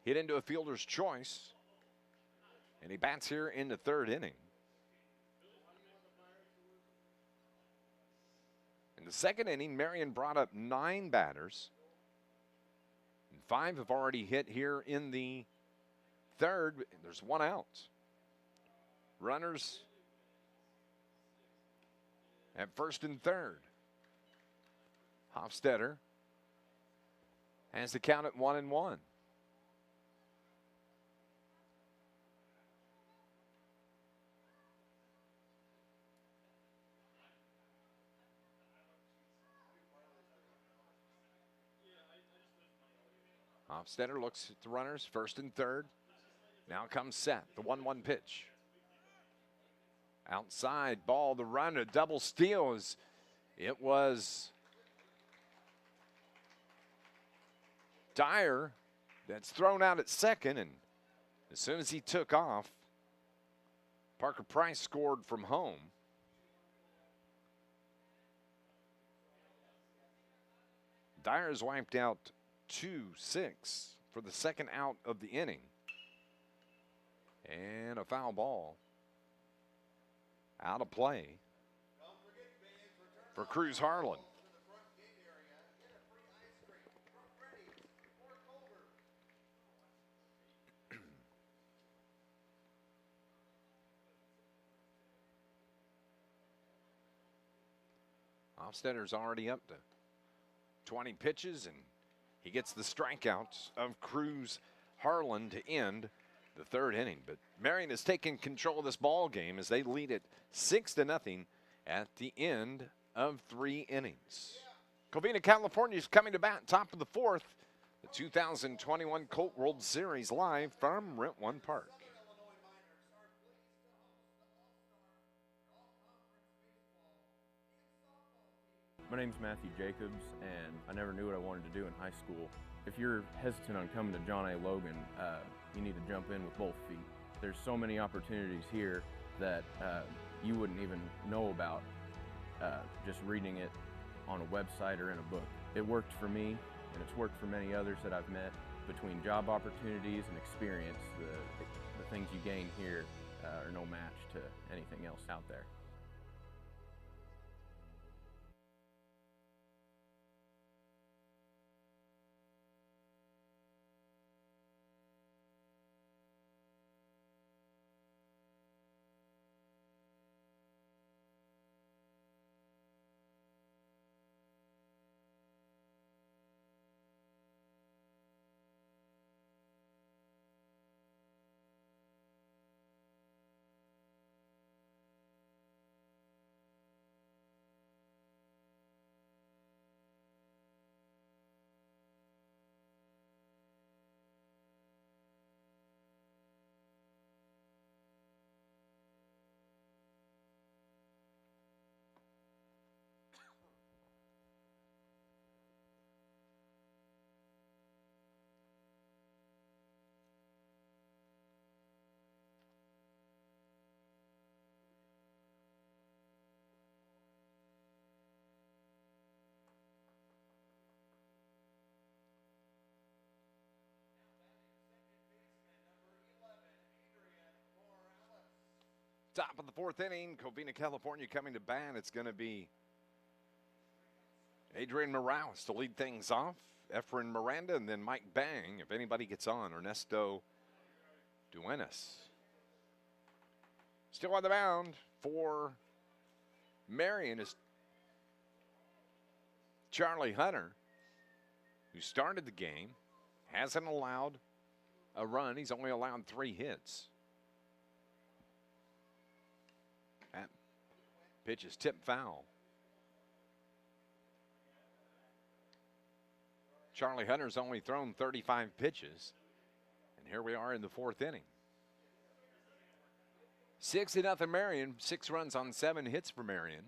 hit into a fielder's choice, and he bats here in the 3rd inning. In the 2nd inning, Marion brought up 9 batters, and 5 have already hit here in the 3rd. There's 1 out. Runners at first and third. Hofstetter has the count at 1-1. Hofstetter looks at the runners, first and third. Now comes set, the 1-1 pitch. Outside ball, the runner, double steal. It was Dyer that's thrown out at second, and as soon as he took off, Parker Price scored from home. Dyer has wiped out 2-6 for the 2nd out of the inning. And a foul ball out of play for Cruz Harlan. Hofstetter's already up to 20 pitches, and he gets the strikeouts of Cruz Harlan to end the 3rd inning. But Marion has taken control of this ball game as they lead it 6-0 at the end of 3 innings. Covina, California is coming to bat, top of the 4th. The 2021 Colt World Series live from Rent One Park. My name's Matthew Jacobs, and I never knew what I wanted to do in high school. If you're hesitant on coming to John A. Logan, you need to jump in with both feet. There's so many opportunities here that you wouldn't even know about just reading it on a website or in a book. It worked for me, and it's worked for many others that I've met. Between job opportunities and experience, the things you gain here are no match to anything else out there. Top of the fourth inning, Covina, California coming to bat. It's going to be Adrian Morales to lead things off. Efren Miranda and then Mike Bang. If anybody gets on, Ernesto Duenas. Still on the mound for Marion is Charlie Hunter, who started the game. Hasn't allowed a run. He's only allowed 3 hits. That pitch is tipped foul. Charlie Hunter's only thrown 35 pitches. And here we are in the 4th inning. 6-0 Marion. 6 runs on 7 hits for Marion.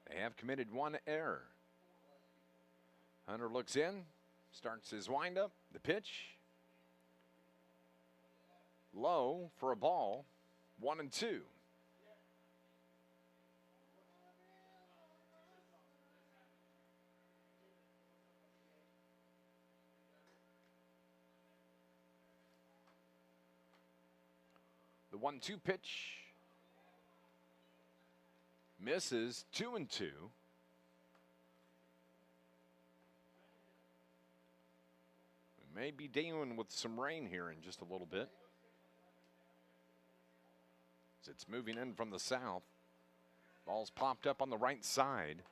They have committed 1 error. Hunter looks in, starts his windup. The pitch. Low for a ball. 1-2. The 1-2 pitch misses. 2-2. We may be dealing with some rain here in just a little bit. As it's moving in from the south. Ball's popped up on the right side.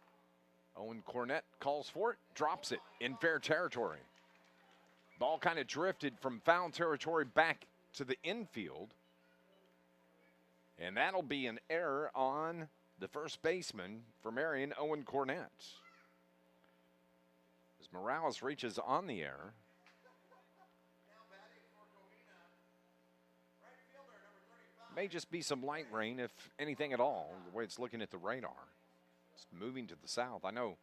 Owen Cornett calls for it, drops it in fair territory. Ball kind of drifted from foul territory back to the infield. And that'll be an error on the first baseman for Marion, Owen Cornett. As Morales reaches on the error. May just be some light rain, if anything at all, the way it's looking at the radar. It's moving to the south. I know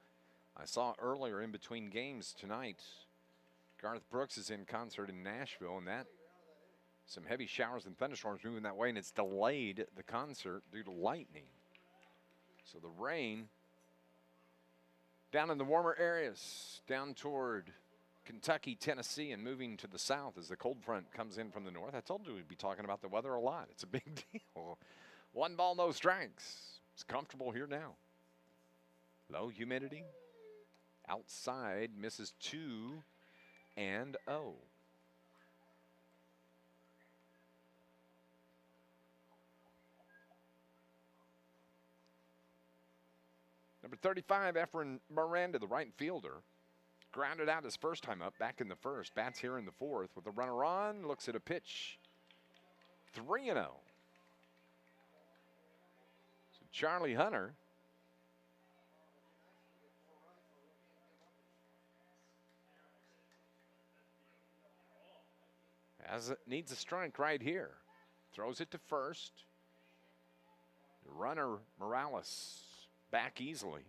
I saw earlier in between games tonight, Garth Brooks is in concert in Nashville, and that some heavy showers and thunderstorms moving that way, and it's delayed the concert due to lightning. So the rain down in the warmer areas, down toward Kentucky, Tennessee, and moving to the south as the cold front comes in from the north. I told you we'd be talking about the weather a lot. It's a big deal. 1 ball, no strikes. It's comfortable here now. Low humidity. Outside misses 2-0. Number 35, Efren Miranda, the right fielder. Grounded out his first time up, back in the first. Bats here in the 4th with the runner on. Looks at a pitch. 3-0. So Charlie Hunter needs a strike right here. Throws it to first. The runner, Morales, back easily.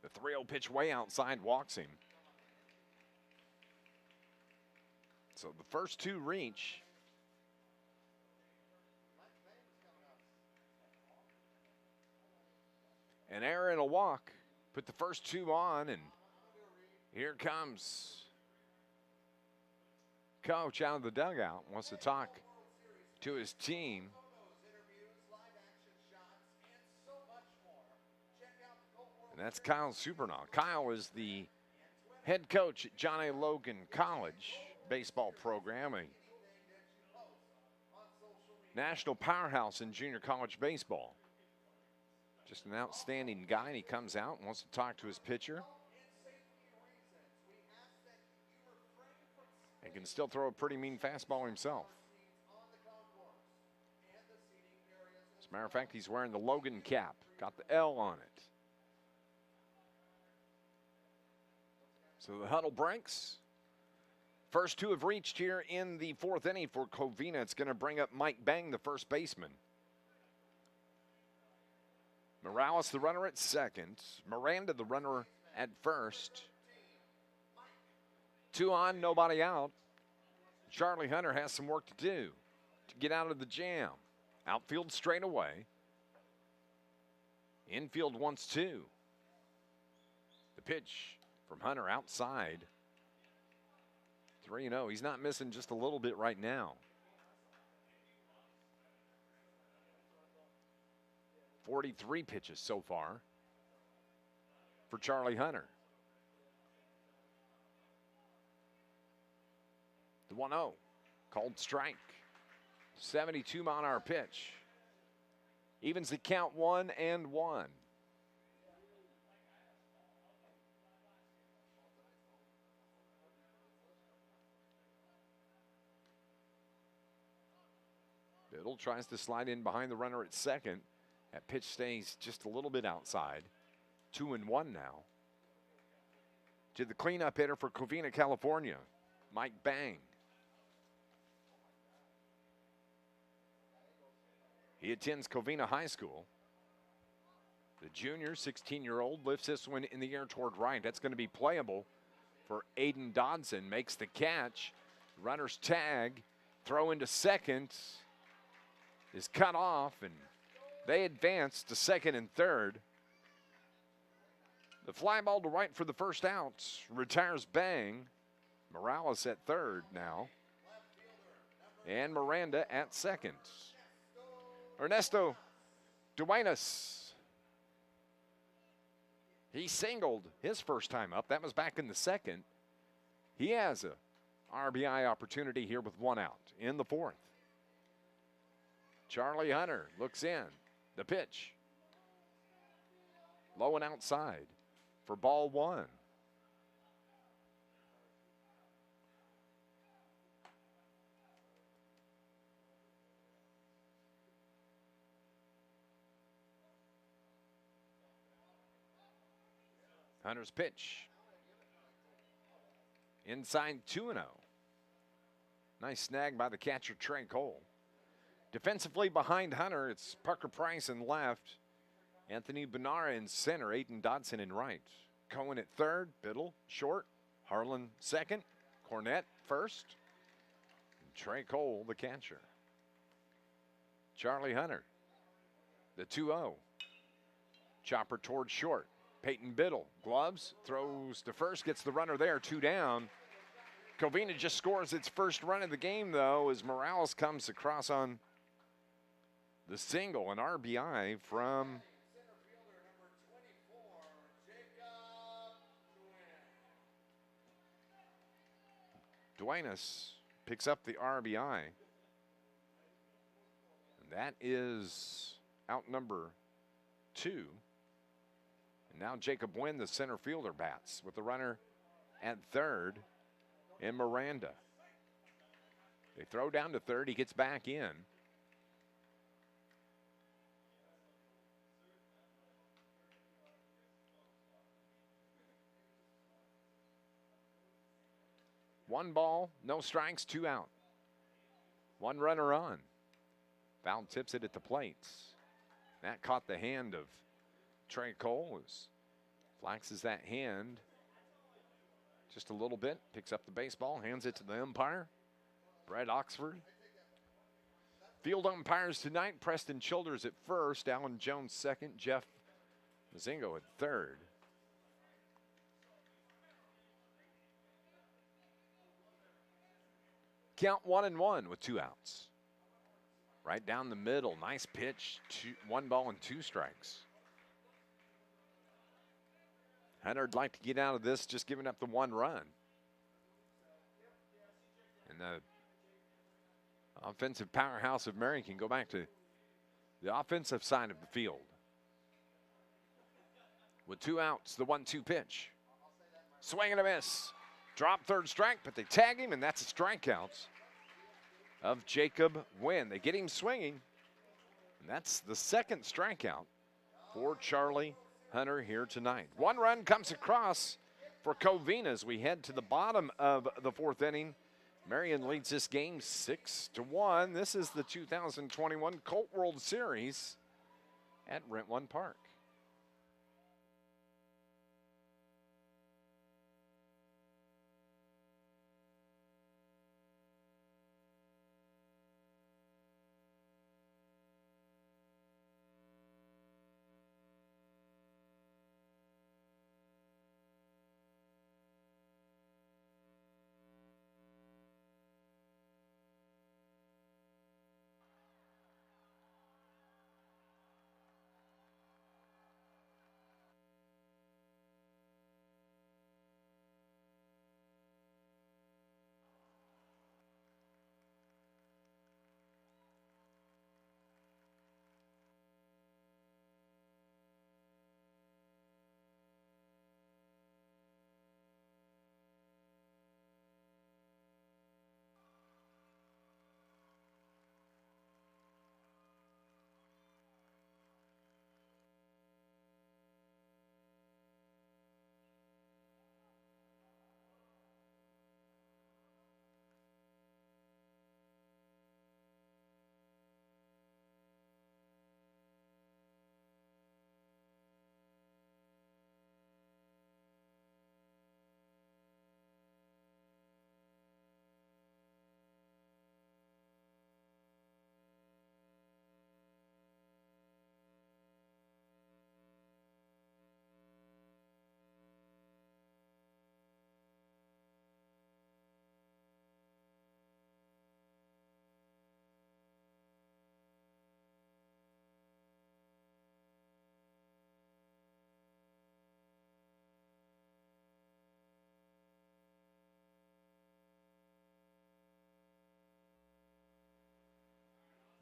The 3-0 pitch way outside walks him. So the first two reach. An error and a walk. Put the first two on, and here comes coach out of the dugout. Wants to talk to his team. And that's Kyle Supernaw. Kyle is the head coach at John A. Logan College baseball program, a national powerhouse in junior college baseball. Just an outstanding guy, and he comes out and wants to talk to his pitcher. And can still throw a pretty mean fastball himself. As a matter of fact, he's wearing the Logan cap. Got the L on it. So the huddle breaks. First two have reached here in the fourth inning for Covina. It's going to bring up Mike Bang, the first baseman. Morales, the runner at second. Miranda, the runner at first. 2 on, nobody out. Charlie Hunter has some work to do to get out of the jam. Outfield straight away. Infield wants 2. The pitch from Hunter outside. 3-0. He's not missing just a little bit right now. 43 pitches so far for Charlie Hunter. The 1-0. Called strike. 72-mile-an-hour pitch. Evens the count 1-1. Biddle tries to slide in behind the runner at second. That pitch stays just a little bit outside. 2-1 now. To the cleanup hitter for Covina, California, Mike Bang. He attends Covina High School. The junior, 16-year-old, lifts this one in the air toward right. That's going to be playable for Aidan Dodson. Makes the catch. Runner's tag. Throw into second. Is cut off, and they advance to second and third. The fly ball to right for the first out. Retires Bang. Morales at third now. And Miranda at second. Ernesto Duenas. He singled his first time up. That was back in the second. He has a RBI opportunity here with 1 out in the fourth. Charlie Hunter looks in. The pitch. Low and outside for ball 1. Hunter's pitch. Inside 2-0. Nice snag by the catcher, Trey Cole. Defensively behind Hunter, it's Parker Price in left. Anthony Benara in center. Aidan Dodson in right. Cohen at third. Biddle short. Harlan second. Cornett first. And Trey Cole, the catcher. Charlie Hunter, the 2-0. Chopper towards short. Peyton Biddle, gloves, throws to first, gets the runner there, 2 down. Covina just scores its first run of the game, though, as Morales comes across on the single, an RBI from Duenas. Picks up the RBI. And that is out number 2. And now Jacob Wynn, the center fielder, bats with the runner at third and Miranda. They throw down to third. He gets back in. One ball, no strikes, 2 out. 1 runner on. Foul tips it at the plate. That caught the hand of Trey Cole as Flaxes that hand just a little bit, picks up the baseball, hands it to the umpire, Brett Oxford. Field umpires tonight, Preston Childers at first, Alan Jones second, Jeff Mazingo at third. Count 1-1 with 2 outs. Right down the middle, nice pitch, 1 ball and 2 strikes. Hunter'd like to get out of this just giving up the 1 run. And the offensive powerhouse of Marion can go back to the offensive side of the field. With 2 outs, the 1-2 pitch. Swing and a miss. Drop third strike, but they tag him, and that's a strikeout of Jacob Wynn. They get him swinging, and that's the second strikeout for Charlie Hunter here tonight. 1 run comes across for Covina as we head to the bottom of the 4th inning. Marion leads this game 6-1. This is the 2021 Colt World Series at Rent One Park.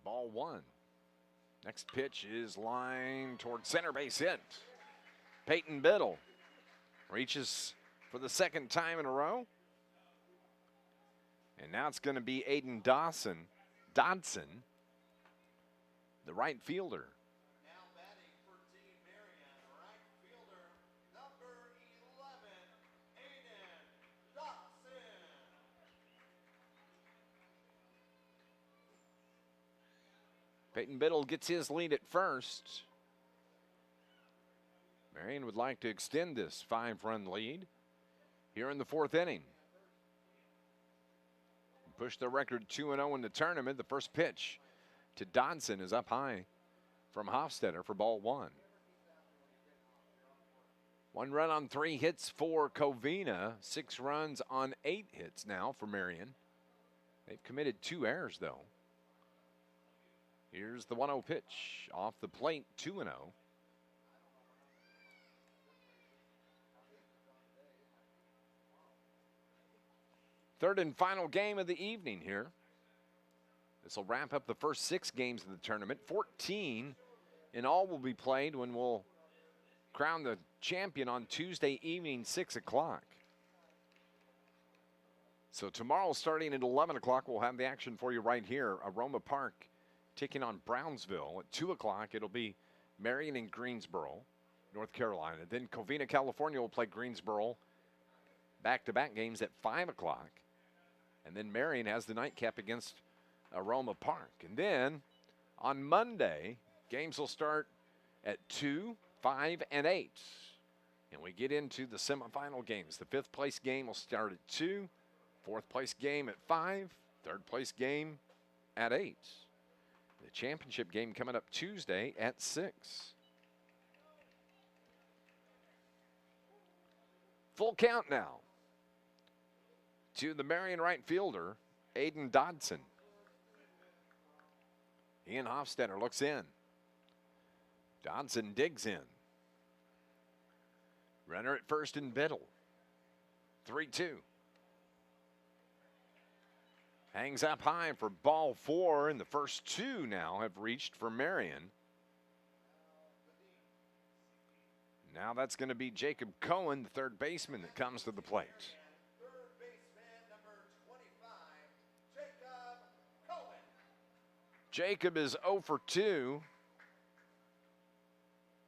Ball 1. Next pitch is lined toward center base hit. Peyton Biddle reaches for the 2nd time in a row. And now it's going to be Aidan Dodson, the right fielder. Now batting for Team Marion, right fielder, number 11, Aidan Dodson. Peyton Biddle gets his lead at first. Marion would like to extend this 5-run lead here in the 4th inning. Push the record 2-0 in the tournament. The first pitch to Dodson is up high from Hofstetter for ball 1. 1 run on 3 hits for Covina. 6 runs on 8 hits now for Marion. They've committed 2 errors, though. Here's the 1-0 pitch off the plate, 2-0. Third and final game of the evening here. This will wrap up the first 6 games of the tournament. 14 in all will be played when we'll crown the champion on Tuesday evening, 6 o'clock. So tomorrow, starting at 11 o'clock, we'll have the action for you right here. Aroma Park taking on Brownsville. At 2 o'clock, it'll be Marion and Greensboro, North Carolina. Then Covina, California will play Greensboro. Back-to-back games at 5 o'clock. And then Marion has the nightcap against Aroma Park. And then on Monday, games will start at 2, 5, and 8. And we get into the semifinal games. The 5th place game will start at 2, 4th place game at 5, 3rd place game at 8. The championship game coming up Tuesday at 6. Full count now to the Marion right fielder, Aidan Dodson. Ian Hofstetter looks in. Dodson digs in. Runner at first in Biddle. 3-2. Hangs up high for ball 4, and the first 2 now have reached for Marion. Now that's going to be Jacob Cohen, the third baseman, that comes to the plate. Third baseman, number 25, Jacob Cohen. Jacob is 0 for 2.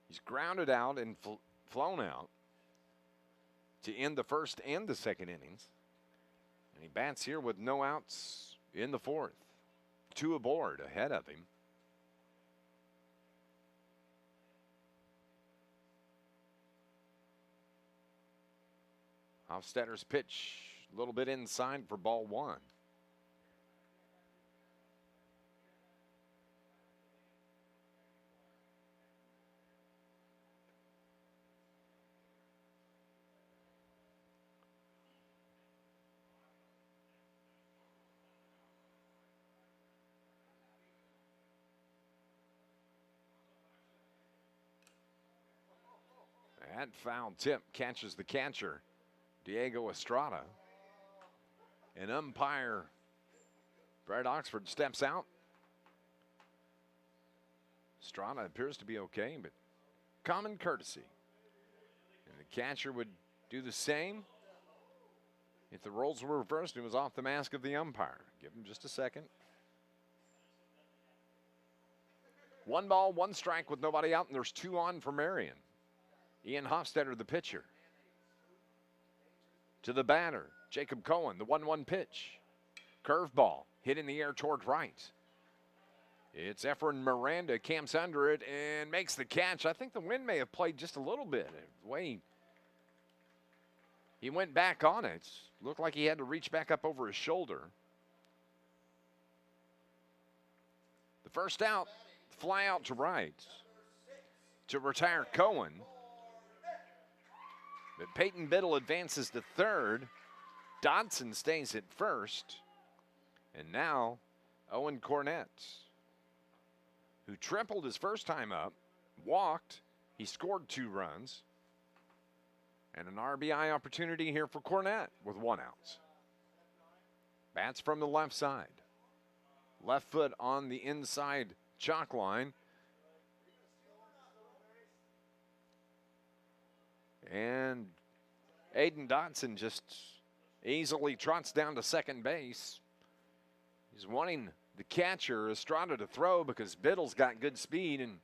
He's grounded out and flown out to end the first and the second innings. And he bats here with no outs in the 4th. 2 aboard ahead of him. Hofstetter's pitch a little bit inside for ball 1. That foul tip catches the catcher, Diego Estrada. And umpire Brad Oxford steps out. Estrada appears to be okay, but common courtesy. And the catcher would do the same if the roles were reversed and it was off the mask of the umpire. Give him just a second. 1 ball, 1 strike with nobody out, and there's 2 on for Marion. Ian Hofstetter, the pitcher. To the batter, Jacob Cohen, the 1-1 pitch. Curveball, hit in the air toward right. It's Efren Miranda, camps under it and makes the catch. I think the wind may have played just a little bit. The way he went back on it, looked like he had to reach back up over his shoulder. The first out, fly out to right to retire Cohen. But Peyton Biddle advances to third. Dodson stays at first. And now Owen Cornett, who tripled his first time up, walked. He scored 2 runs. And an RBI opportunity here for Cornett with 1 out. Bats from the left side. Left foot on the inside chalk line. And Aidan Dodson just easily trots down to second base. He's wanting the catcher, Estrada, to throw because Biddle's got good speed, and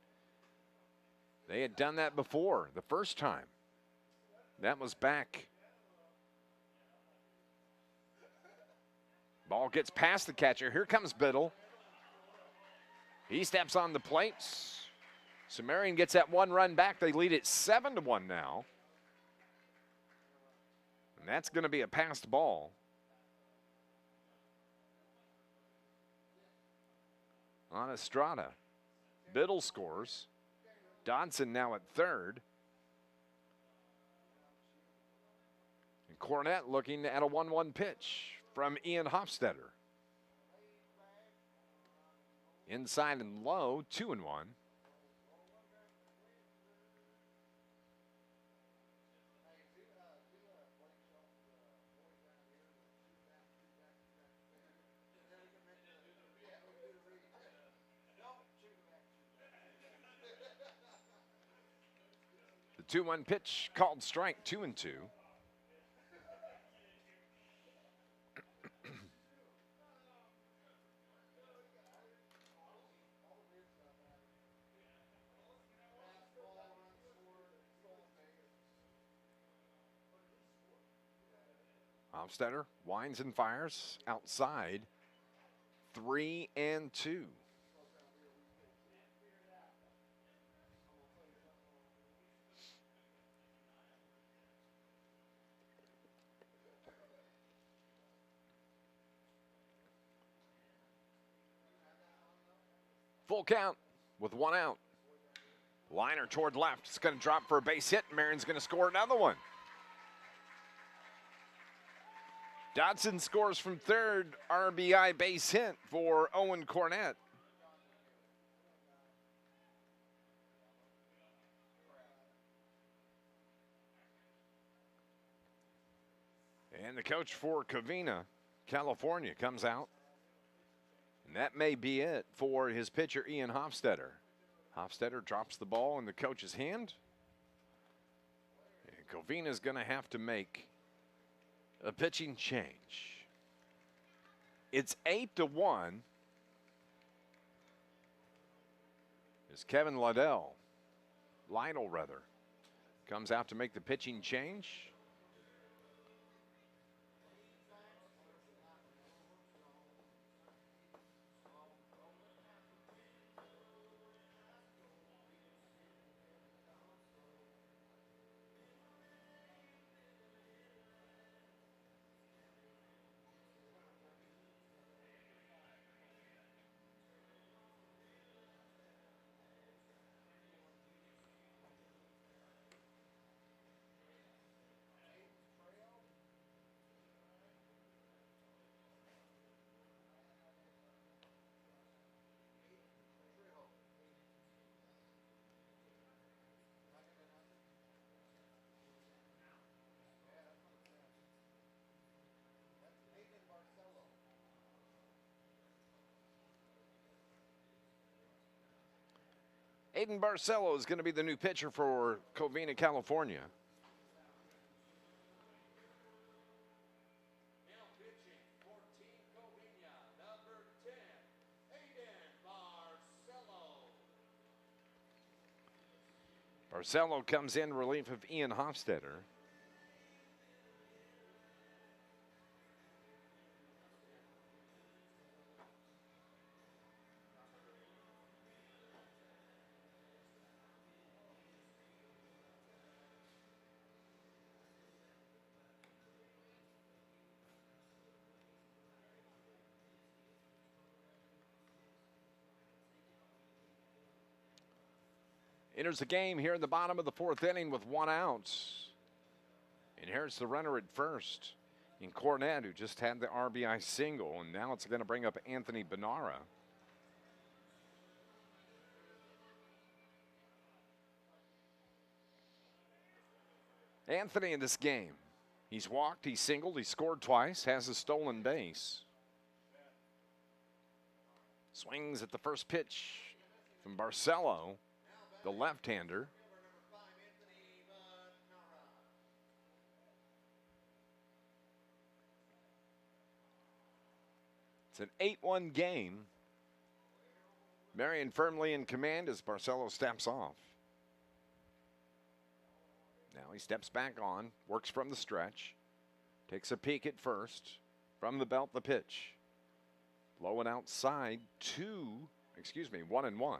they had done that before the first time. That was back. Ball gets past the catcher. Here comes Biddle. He steps on the plate. So Marion gets that 1 run back. They lead it 7-1 now. And that's going to be a passed ball. On Estrada. Biddle scores. Dodson now at third. And Cornett looking at a 1-1 pitch from Ian Hofstetter. Inside and low, 2-1. The 2-1 pitch called strike, 2-2. Hofstetter winds and fires outside, 3-2. Full count with 1 out. Liner toward left. It's going to drop for a base hit. Marion's going to score another one. Dodson scores from third. RBI base hit for Owen Cornett. And the coach for Covina, California, comes out. And that may be it for his pitcher, Ian Hofstetter. Hofstetter drops the ball in the coach's hand. And Covina's going to have to make a pitching change. It's 8-1. As Kevin Lytle comes out to make the pitching change. Aidan Barcelo is going to be the new pitcher for Covina, California. Now pitching for Team Covina, number 10, Aidan Barcelo. Barcelo comes in relief of Ian Hofstetter. Enters the game here in the bottom of the 4th inning with 1 out. Inherits the runner at first in Cornett, who just had the RBI single, and now it's going to bring up Anthony Benara. Anthony in this game, he's walked, he's singled, he scored twice, has a stolen base. Swings at the first pitch from Barcelo, the left-hander. It's an 8-1 game. Marion firmly in command as Barcelo steps off. Now he steps back on, works from the stretch, takes a peek at first. From the belt, the pitch. Low and outside, 1-1.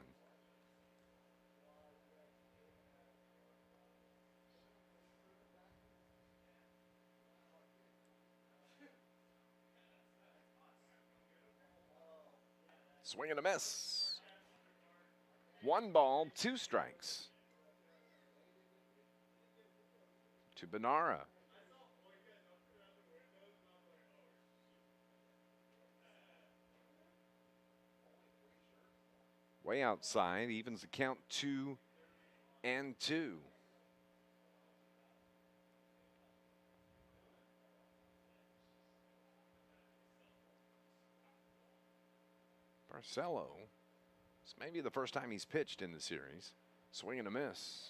Swing and a miss. 1 ball, 2 strikes. To Benara. Way outside, evens the count 2-2. Barcelo, it's maybe the first time he's pitched in the series. Swing and a miss.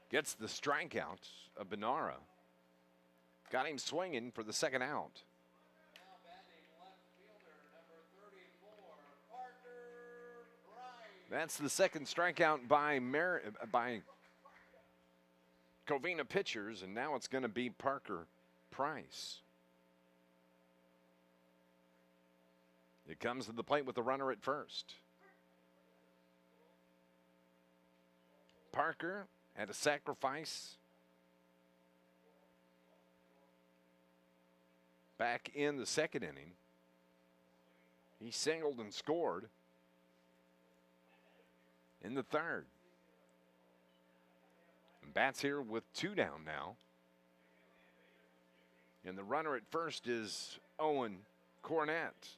Gets the strikeout of Benara. Got him swinging for the 2nd out. Now batting left fielder, number 34, Parker Price. That's the 2nd strikeout by Covina pitchers, and now it's going to be Parker Price. It comes to the plate with the runner at first. Parker had a sacrifice back in the 2nd inning. He singled and scored. in the third. And bats here with 2 down now. And the runner at first is Owen Cornett.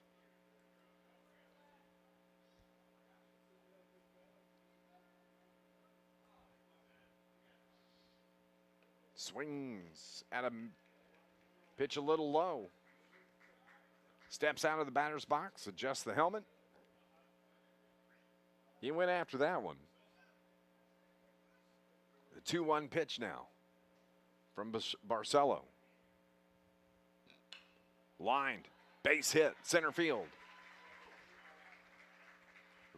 Swings at a pitch a little low. Steps out of the batter's box, adjusts the helmet. He went after that one. The 2-1 pitch now from Barcelo. Lined, base hit, center field.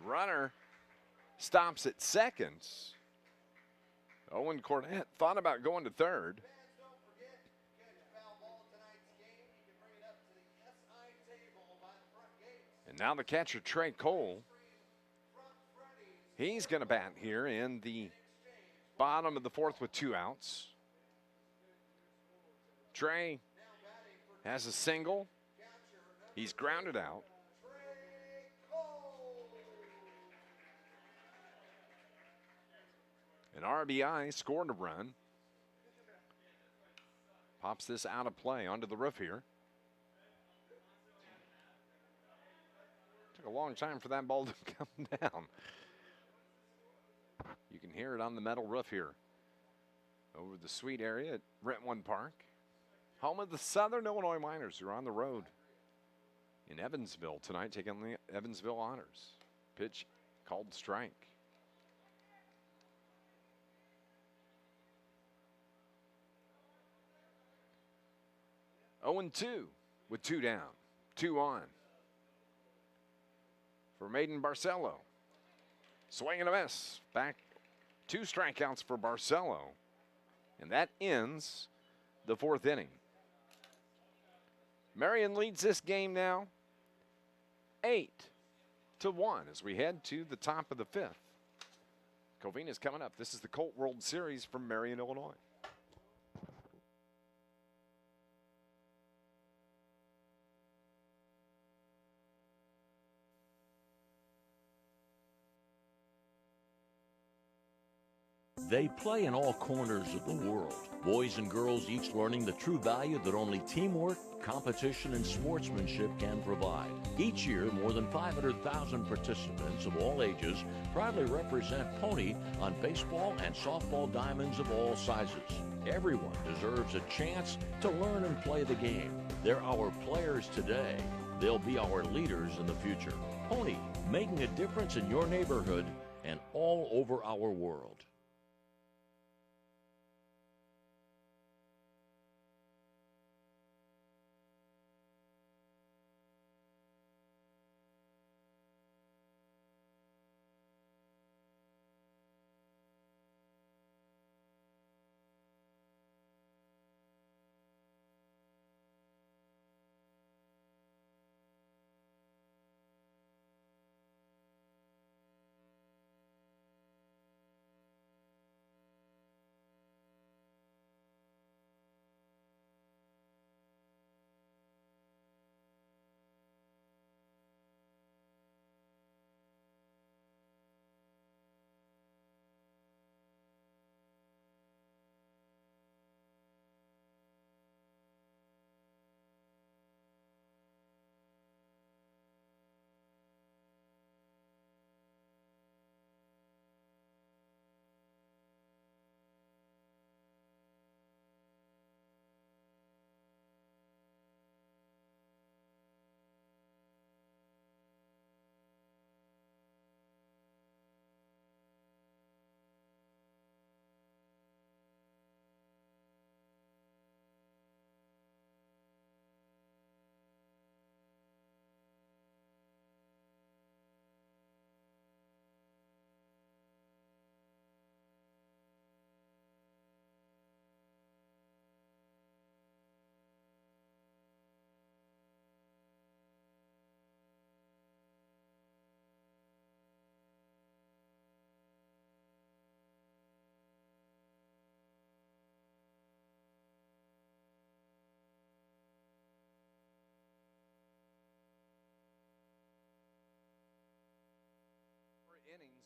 Runner stops at second. Owen Cornett thought about going to third. And now the catcher, Trey Cole. He's going to bat here in the bottom of the fourth with 2 outs. Trey has a single. He's grounded out. An RBI scored a run. Pops this out of play onto the roof here. Took a long time for that ball to come down. You can hear it on the metal roof here over the suite area at Brentwood Park. Home of the Southern Illinois Miners, who are on the road in Evansville tonight, taking the Evansville Honors. Pitch called strike. Oh and 2 with 2 down, 2 on. For Aidan Barcelo. Swing and a miss. Back 2 strikeouts for Barcelo. And that ends the 4th inning. Marion leads this game now 8-1 as we head to the top of the 5th. Covina is coming up. This is the Colt World Series from Marion, Illinois. They play in all corners of the world. Boys and girls each learning the true value that only teamwork, competition, and sportsmanship can provide. Each year, more than 500,000 participants of all ages proudly represent Pony on baseball and softball diamonds of all sizes. Everyone deserves a chance to learn and play the game. They're our players today. They'll be our leaders in the future. Pony, making a difference in your neighborhood and all over our world.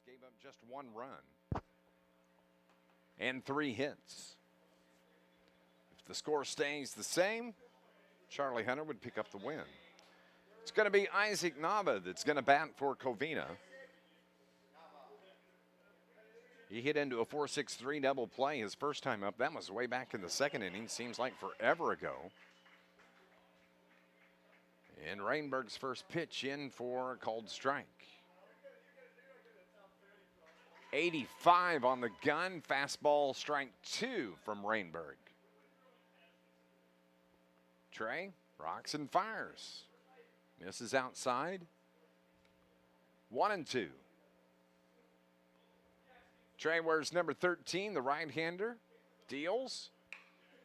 gave up just 1 run and 3 hits. If the score stays the same, Charlie Hunter would pick up the win. It's going to be Isaac Nava that's going to bat for Covina. He hit into a 4-6-3 double play his first time up. That was way back in the 2nd inning. Seems like forever ago. And Rainberg's first pitch in for a called strike. 85 on the gun. Fastball strike 2 from Rainberg. Trey rocks and fires. Misses outside. 1-2. Trey wears number 13, the right-hander. Deals.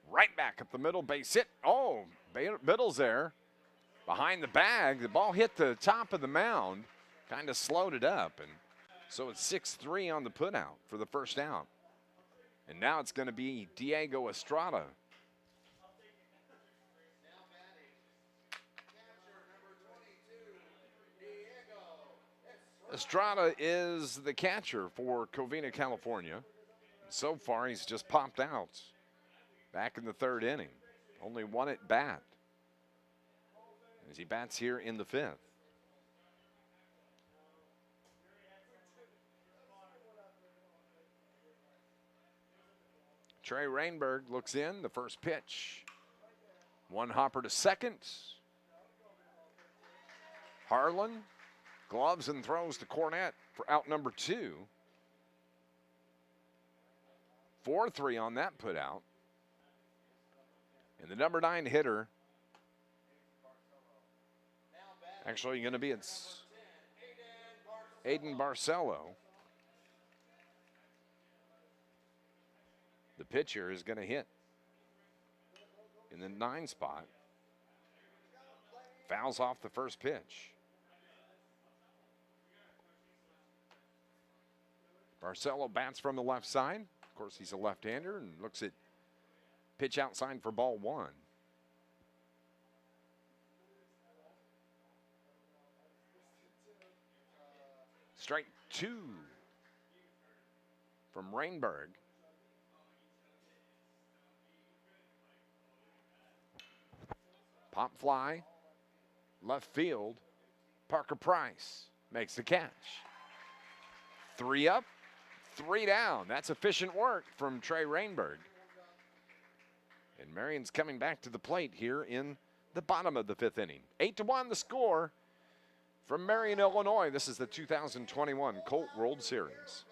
Right back up the middle, base hit. Oh, middle's there. Behind the bag, the ball hit the top of the mound. Kind of slowed it up. And so it's 6-3 on the putout for the first out. And now it's going to be Diego Estrada. Estrada is the catcher for Covina, California. So far, he's just popped out back in the 3rd inning. Only 1 at bat as he bats here in the 5th. Trey Rainberg looks in, the first pitch. 1 hopper to second. Harlan gloves and throws to Cornett for out number 2. 4-3 on that put out. And the number 9 hitter, actually going to be it's Aidan Barcelo. The pitcher is going to hit in the 9 spot. Fouls off the first pitch. Barcelo bats from the left side. Of course, he's a left-hander and looks at pitch outside for ball 1. Strike 2 from Rainberg. Pop fly, left field. Parker Price makes the catch. 3 up, 3 down. That's efficient work from Trey Rainberg. And Marion's coming back to the plate here in the bottom of the 5th inning. 8-1 the score from Marion, Illinois. This is the 2021 Colt World Series.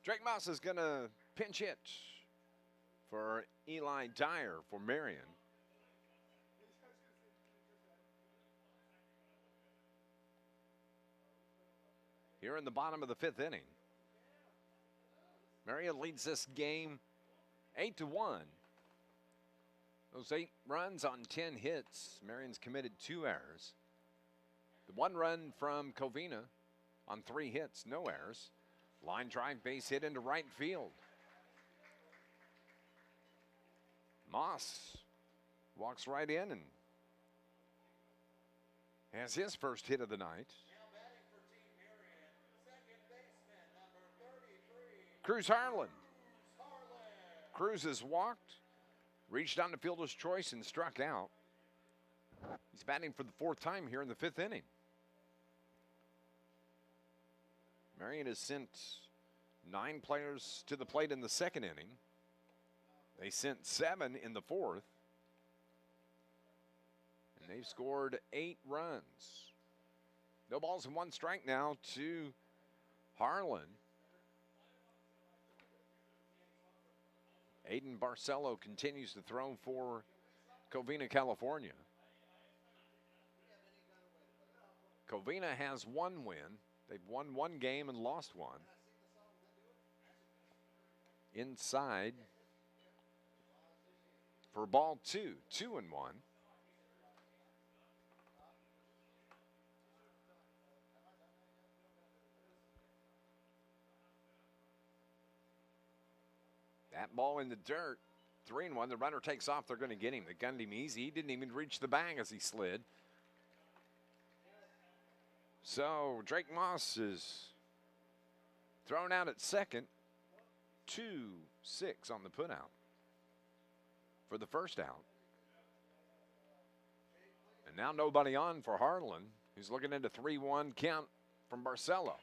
Drake Moss is going to pinch hit for Eli Dyer for Marion. Here in the bottom of the 5th inning. Marion leads this game 8-1. Those 8 runs on 10 hits. Marion's committed 2 errors. The 1 run from Covina on 3 hits, no errors. Line drive, base hit into right field. Moss walks right in and has his first hit of the night. Cruz Harlan. Cruz has walked, reached on the fielder's choice, and struck out. He's batting for the 4th time here in the 5th inning. Marion has sent 9 players to the plate in the 2nd inning. They sent 7 in the 4th. And they've scored 8 runs. No balls and 1 strike now to Harlan. Aidan Barcelo continues to throw for Covina, California. Covina has 1 win. They've won 1 game and lost 1. Inside for ball 2, 2-1. That ball in the dirt, 3-1. The runner takes off. They're going to get him. They gunned him easy. He didn't even reach the bag as he slid. So Drake Moss is thrown out at second. 2-6 on the putout for the first out. And now nobody on for Harlan, who's looking at a 3-1 count from Barcelo.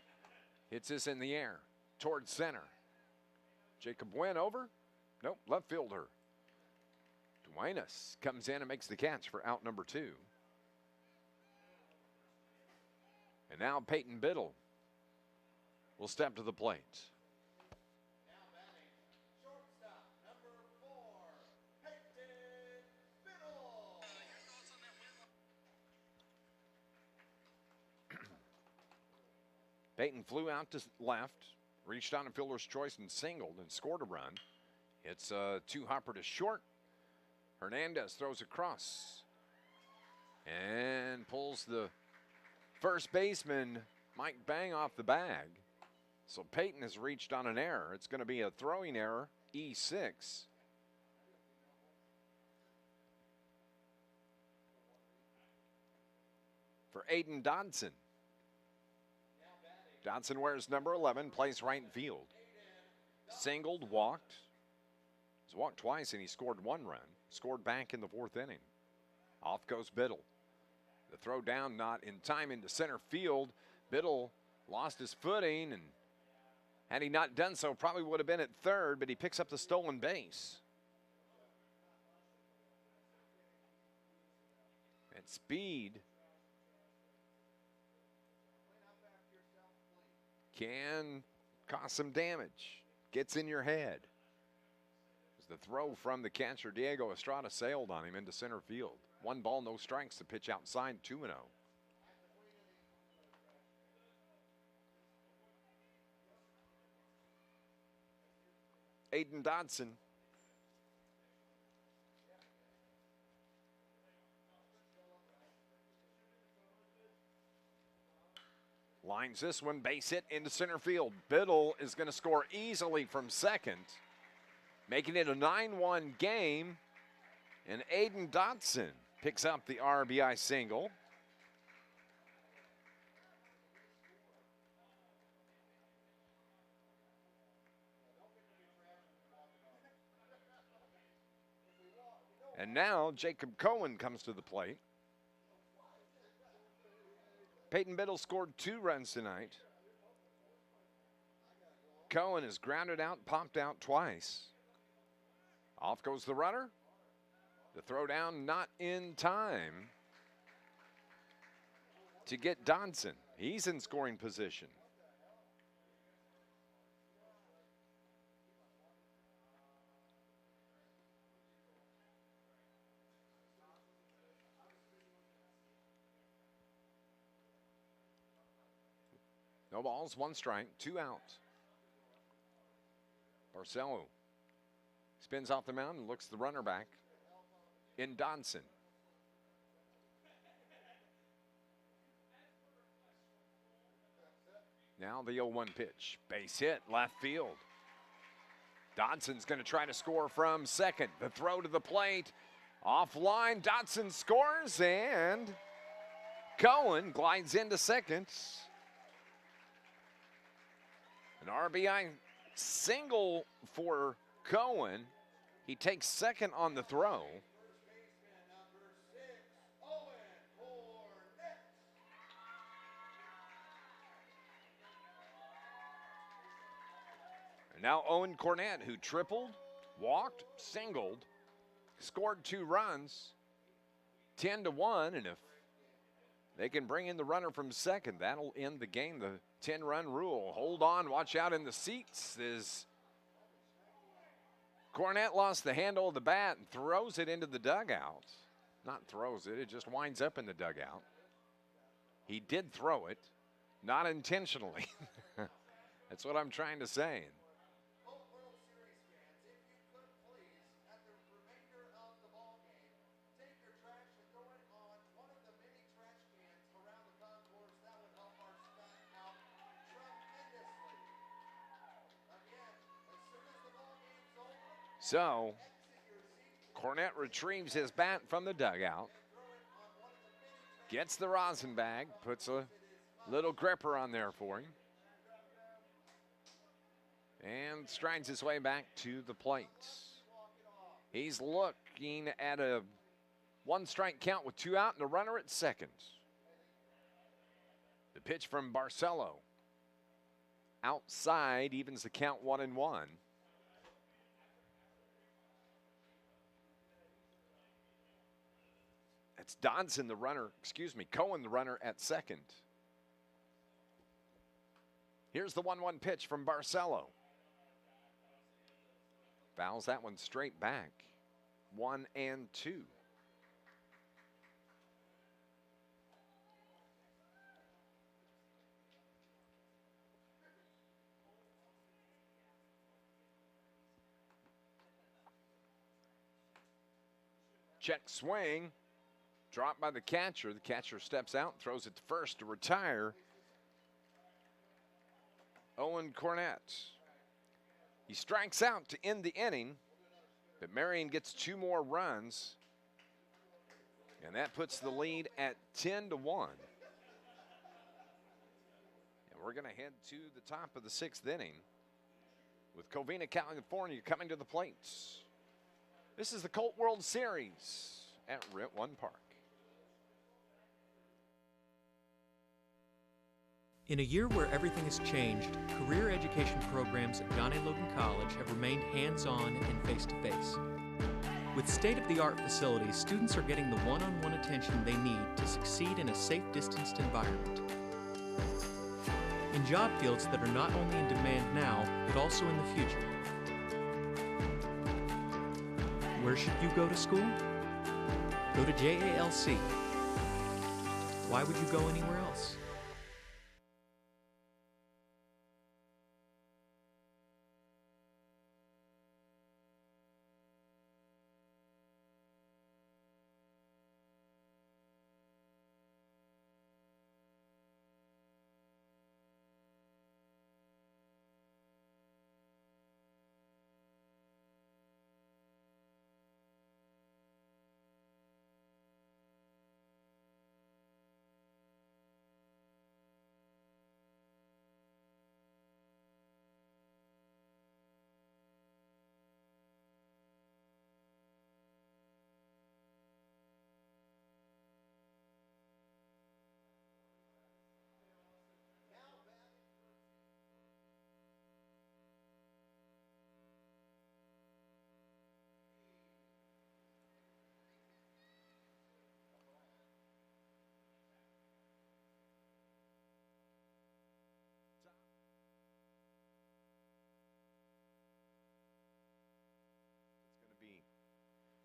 Hits this in the air towards center. Jacob Wynn over. Nope, left fielder. Duenas comes in and makes the catch for out number 2. And now Peyton Biddle will step to the plate. Now batting, shortstop, number 4, Aidan Trejo. Peyton flew out to left, reached on a fielder's choice and singled and scored a run. It's a 2-hopper to short. Hernandez throws across and pulls the first baseman, Mike Bang, off the bag. So Peyton has reached on an error. It's going to be a throwing error, E6. For Aiden Dodson. Dodson wears number 11, plays right field. Singled, walked. He's walked twice and he scored 1 run. Scored back in the 4th inning. Off goes Biddle. The throw down not in time into center field. Biddle lost his footing, and had he not done so, probably would have been at third, but he picks up the stolen base. At speed can cause some damage. Gets in your head. As the throw from the catcher, Diego Estrada, sailed on him into center field. 1 ball, no strikes. The pitch outside, 2-0. Aiden Dodson. Lines this one, base hit into center field. Biddle is going to score easily from second, making it a 9-1 game. And Aiden Dodson picks up the RBI single. And now Jacob Cohen comes to the plate. Peyton Biddle scored 2 runs tonight. Cohen is grounded out, popped out twice. Off goes the runner. The throw down not in time to get Dodson. He's in scoring position. No balls, 1 strike, 2 out. Barcelo spins off the mound and looks the runner back in Dodson. Now the 0-1 pitch. Base hit, left field. Dodson's going to try to score from second. The throw to the plate. Offline, Dodson scores, and Cohen glides into second. An RBI single for Cohen. He takes second on the throw. And now Owen Cornett, who tripled, walked, singled, scored 2 runs, 10-1, and if they can bring in the runner from second, that'll end the game, the 10-run rule. Hold on, watch out in the seats as Cornett lost the handle of the bat and throws it into the dugout. Not throws it, it just winds up in the dugout. He did throw it, not intentionally. That's what I'm trying to say. So, Cornett retrieves his bat from the dugout, gets the rosin bag, puts a little gripper on there for him, and strides his way back to the plate. He's looking at a 1-strike count with 2 out and a runner at second. The pitch from Barcelo. Outside, evens the count 1-1. It's Dodson, the runner, Cohen, the runner at second. Here's the 1-1 pitch from Barcelo. Fouls that one straight back. 1-2. Check swing. Dropped by the catcher. The catcher steps out, throws it to first to retire Owen Cornett. He strikes out to end the inning, but Marion gets 2 more runs, and that puts the lead at 10-1. And we're going to head to the top of the 6th inning with Covina, California coming to the plates. This is the Colt World Series at Rent One Park. In a year where everything has changed, career education programs at John A. Logan College have remained hands-on and face-to-face. With state-of-the-art facilities, students are getting the one-on-one attention they need to succeed in a safe, distanced environment. In job fields that are not only in demand now, but also in the future. Where should you go to school? Go to JALC. Why would you go anywhere else?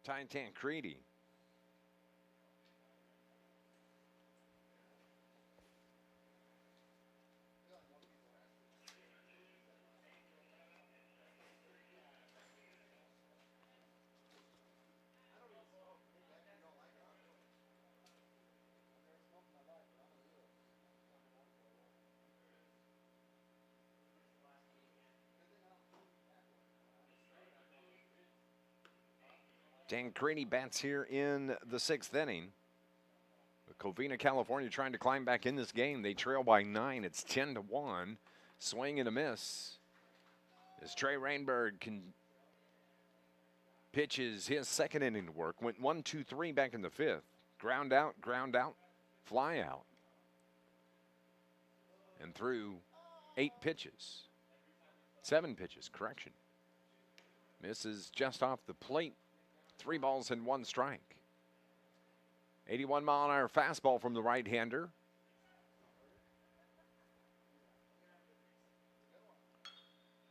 Ty Tancredi. Dan Creedy bats here in the 6th inning. Covina, California trying to climb back in this game. They trail by 9. It's 10-1. Swing and a miss. As Trey Rainberg pitches his 2nd inning to work. Went 1-2-3 back in the 5th. Ground out, fly out. And threw 8 pitches. 7 pitches, correction. Misses just off the plate. 3 balls and 1 strike. 81-mile-an-hour fastball from the right-hander.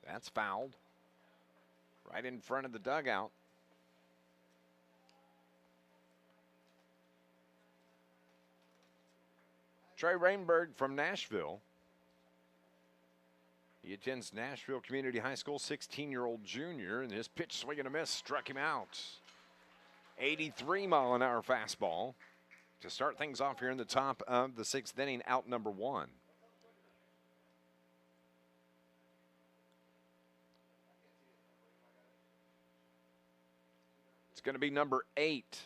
That's fouled. Right in front of the dugout. Trey Rainberg from Nashville. He attends Nashville Community High School, 16-year-old junior, and his pitch swing and a miss struck him out. 83-mile-an-hour fastball to start things off here in the top of the 6th inning, out number 1. It's going to be number 8.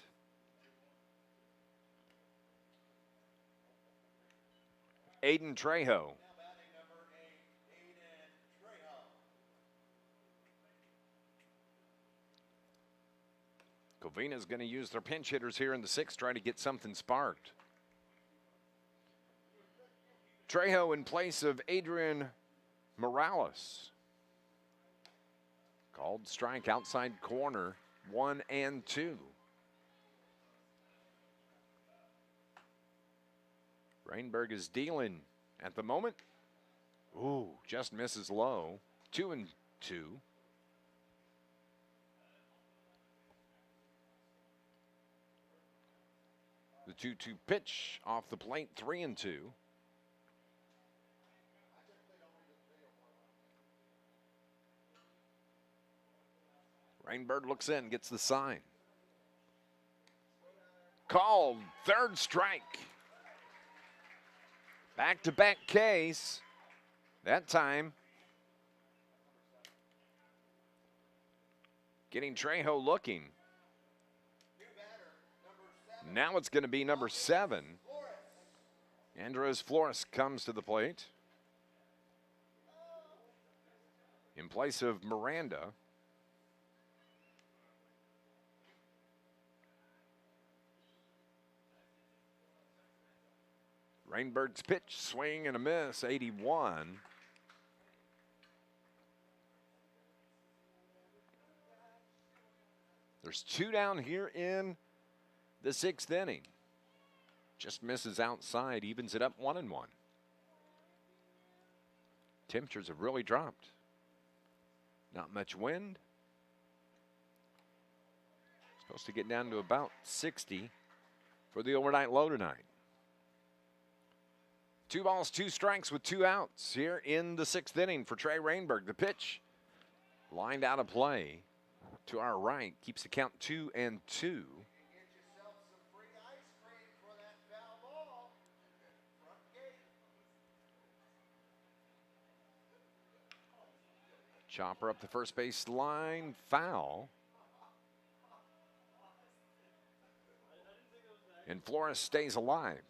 Aidan Trejo. Covina is going to use their pinch hitters here in the 6th, try to get something sparked. Trejo in place of Adrian Morales. Called strike outside corner, 1 and 2. Rainberg is dealing at the moment. Ooh, just misses low. 2 and 2. The 2-2 pitch off the plate, 3 and 2. Rainberg looks in, gets the sign. Called, 3rd strike. Back-to-back case. That time. Getting Trejo looking. Now it's going to be number 7. Andreas Flores comes to the plate. In place of Miranda. Rainberg's pitch, swing and a miss, 81. There's 2 down here in the 6th inning. Just misses outside, evens it up 1 and 1. Temperatures have really dropped. Not much wind. Supposed to get down to about 60 for the overnight low tonight. 2 balls, 2 strikes with 2 outs here in the 6th inning for Trey Rainberg. The pitch lined out of play to our right, keeps the count 2 and 2. Chopper up the first base line, foul. And Flores stays alive.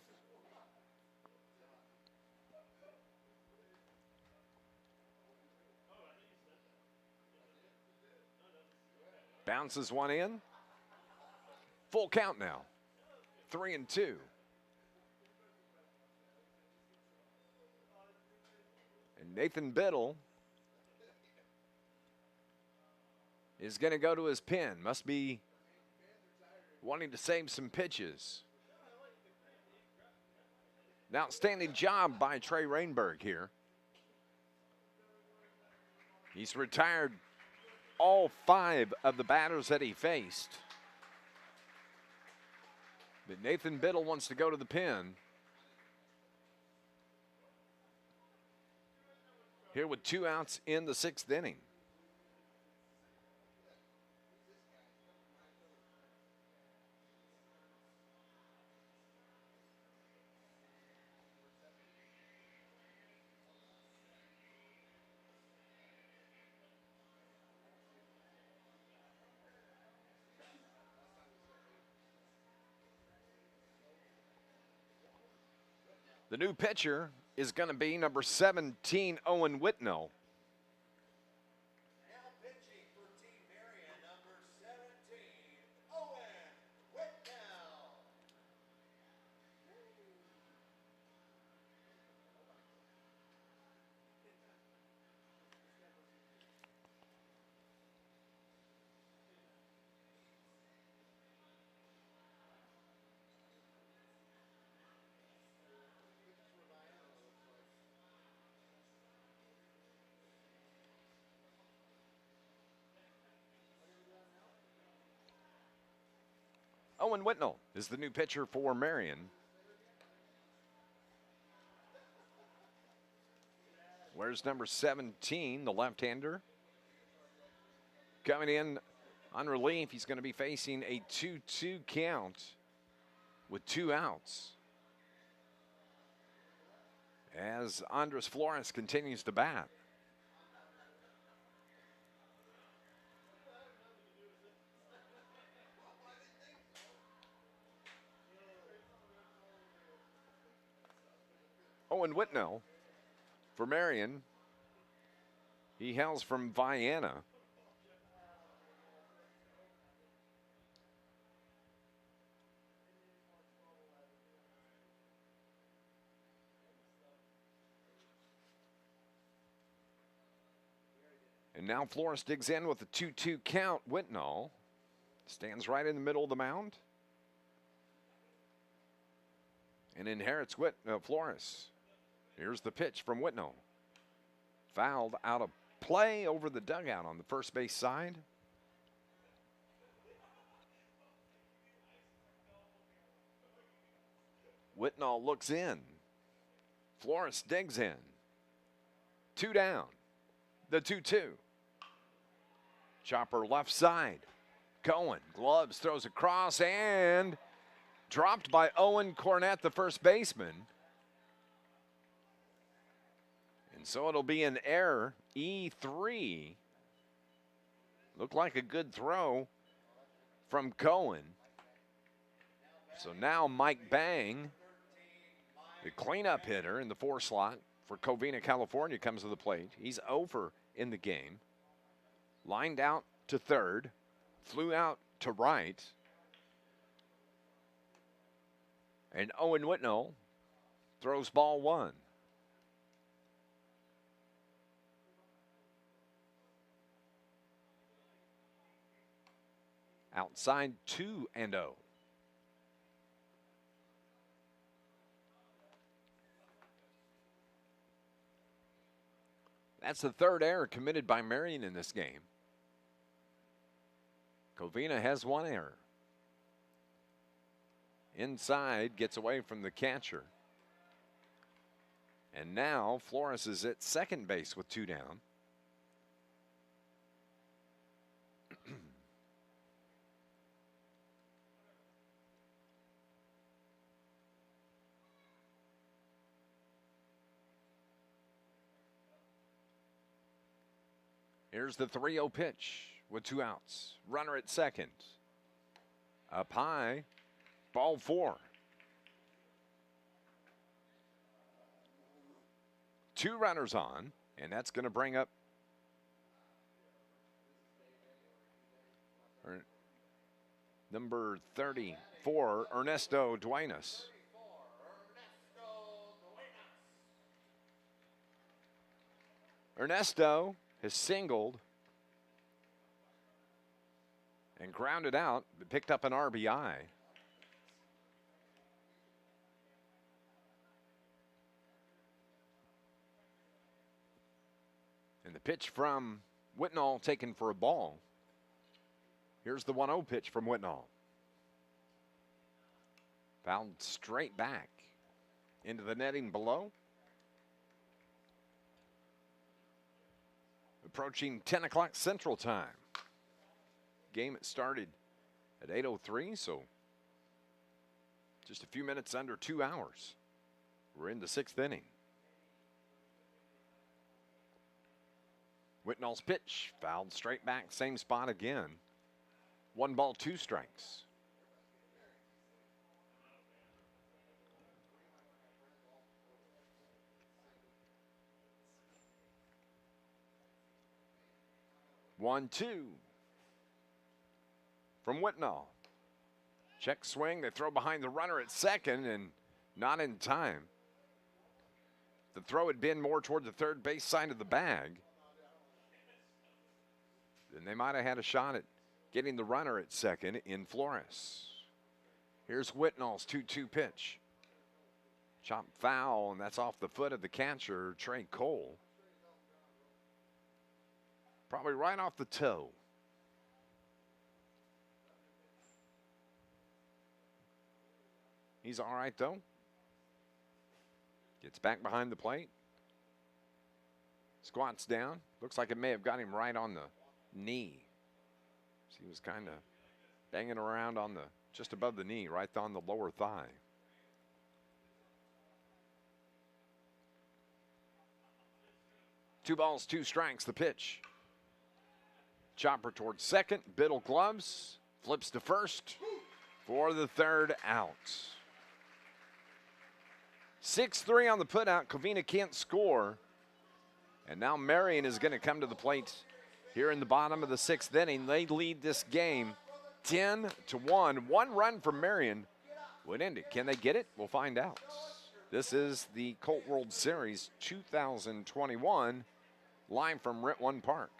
Bounces one in. Full count now. 3 and 2. And Nathan Biddle is going to go to his pen. Must be wanting to save some pitches. An outstanding job by Trey Rainberg here. He's retired all 5 of the batters that he faced. But Nathan Biddle wants to go to the pen. Here with 2 outs in the 6th inning. The new pitcher is going to be number 17, Owen Whitnell. Now pitching for Team Marion, number 17, Owen Whitnell. Owen Whitnell is the new pitcher for Marion. Where's number 17, the left-hander? Coming in on relief, he's going to be facing a 2-2 count with 2 outs. As Andreas Flores continues to bat. Owen Whitnell for Marion. He hails from Vienna. And now Flores digs in with a 2-2 count. Whitnell stands right in the middle of the mound and inherits Flores. Here's the pitch from Whitnell. Fouled out of play over the dugout on the first base side. Whitnell looks in. Flores digs in. 2 down. The 2-2. Chopper left side. Cohen, gloves, throws across, and dropped by Owen Cornett, the first baseman. And so it'll be an error, E3. Looked like a good throw from Cohen. So now Mike Bang, the cleanup hitter in the 4 slot for Covina, California, comes to the plate. He's over in the game. Lined out to third, flew out to right. And Owen Whitnell throws ball 1. Outside 2-0. That's the 3rd error committed by Marion in this game. Covina has 1 error. Inside, gets away from the catcher. And now Flores is at second base with 2 down. Here's the 3-0 pitch with 2 outs. Runner at second. Up high, ball 4. 2 runners on, and that's going to bring up number 34, Ernesto Duenas. Ernesto has singled and grounded out, but picked up an RBI. And the pitch from Whitnell taken for a ball. Here's the 1-0 pitch from Whitnell. Fouled straight back into the netting below. Approaching 10 o'clock Central Time. Game it started at 8:03, so just a few minutes under 2 hours. We're in the 6th inning. Whitnell's pitch fouled straight back, same spot again. 1 ball, 2 strikes. 1-2 from Whitnall. Check swing. They throw behind the runner at second and not in time. The throw had been more toward the third base side of the bag, then they might have had a shot at getting the runner at second in Flores. Here's Whitnall's 2-2 pitch. Chop foul, and that's off the foot of the catcher, Trey Cole. Probably right off the toe. He's all right, though. Gets back behind the plate. Squats down. Looks like it may have got him right on the knee. So he was kind of banging around on the, just above the knee, right on the lower thigh. Two balls, two strikes, the pitch. Chopper towards second. Biddle gloves. Flips to first for the third out. 6-3 on the putout. Covina can't score. And now Marion is going to come to the plate here in the bottom of the sixth inning. They lead this game 10-1. One run from Marion would end it. Can they get it? We'll find out. This is the Colt World Series 2021, live from Rent One Park.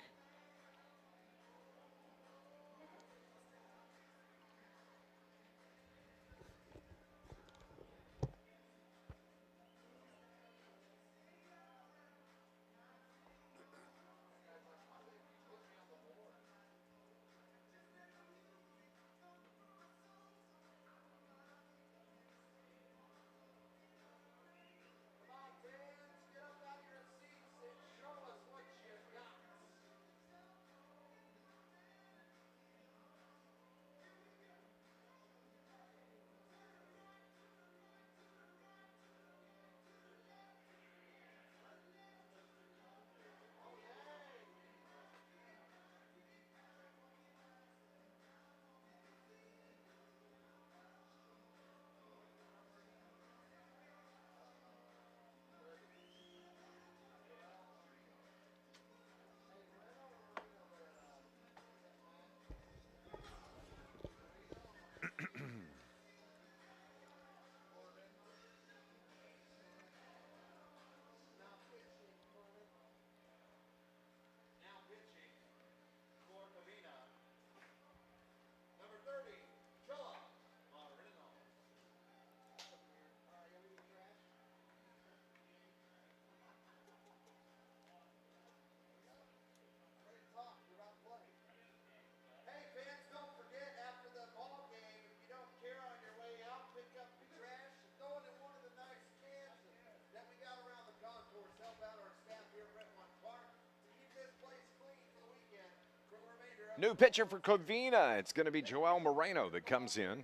New pitcher for Covina. It's going to be Joel Moreno that comes in.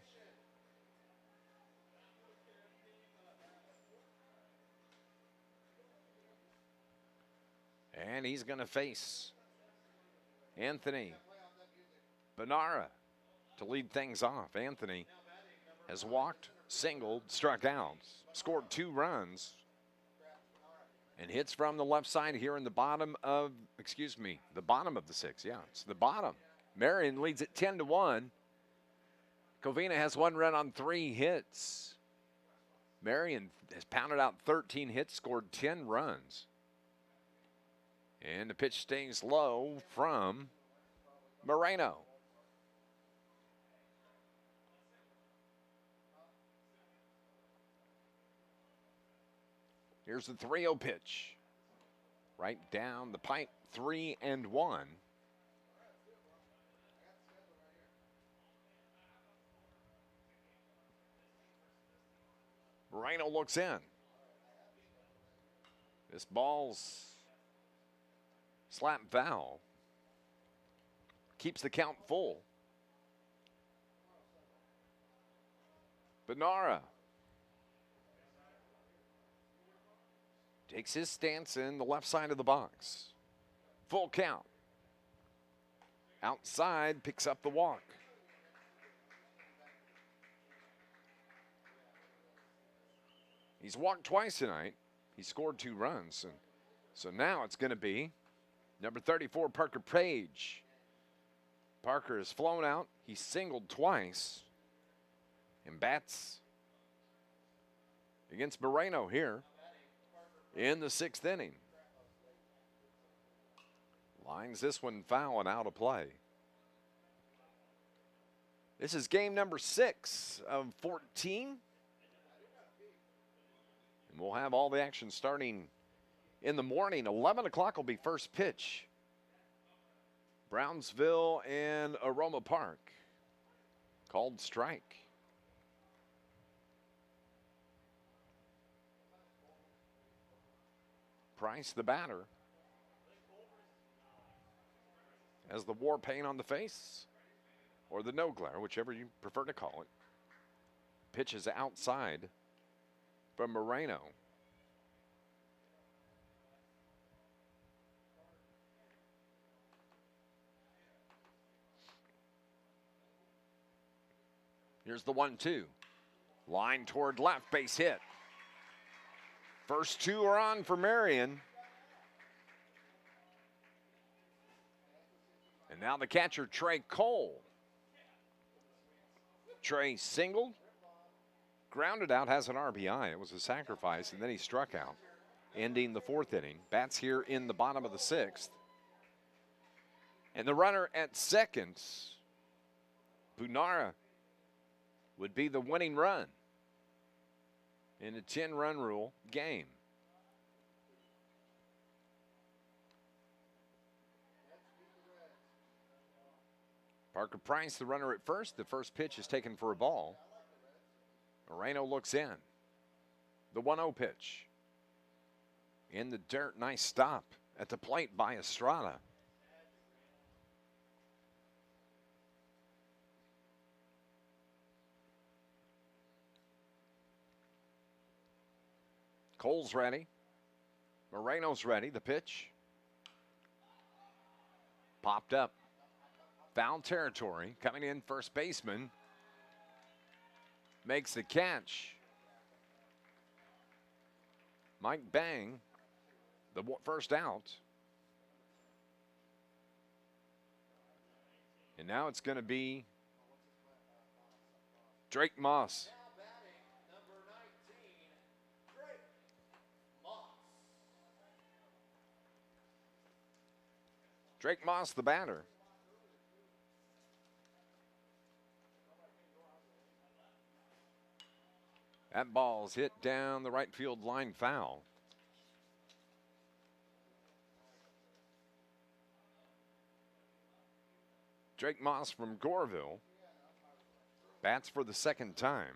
And he's going to face Anthony Benara to lead things off. Anthony has walked, singled, struck out, scored 2 runs, and hits from the left side here in the bottom of, the bottom of the 6. Yeah, it's the bottom. Marion leads it 10-1. Covina has 1 run on 3 hits. Marion has pounded out 13 hits, scored 10 runs. And the pitch stays low from Moreno. Here's the 3-0 pitch. Right down the pipe, 3-1. Moreno looks in. This ball's slap foul. Keeps the count full. Benara takes his stance in the left side of the box. Full count. Outside, picks up the walk. He's walked twice tonight. He scored 2 runs. And so now it's going to be number 34, Parker Page, Parker has flown out. He's singled twice. And bats against Moreno here in the 6th inning. Lines this one foul and out of play. This is game number 6 of 14. And we'll have all the action starting in the morning. 11 o'clock will be first pitch. Brownsville and Aroma Park. Called strike. Price, the batter, has the war paint on the face, or the no glare, whichever you prefer to call it. Pitch is outside from Moreno. Here's the 1-2. Line toward left, base hit. First 2 are on for Marion. And now the catcher, Colt. Trey singled, grounded out, has an RBI. It was a sacrifice, and then he struck out, ending the 4th inning. Bats here in the bottom of the 6th. And the runner at second, Punara, would be the winning run in a 10-run rule game. Parker Price, the runner at first. The first pitch is taken for a ball. Moreno looks in. The 1-0 pitch. In the dirt, nice stop at the plate by Estrada. Cole's ready. Moreno's ready. The pitch. Popped up. Foul territory. Coming in, first baseman makes the catch. Mike Bang, the first out. And now it's going to be Drake Moss. Drake Moss, the batter. That ball's hit down the right field line, foul. Drake Moss from Goreville bats for the second time.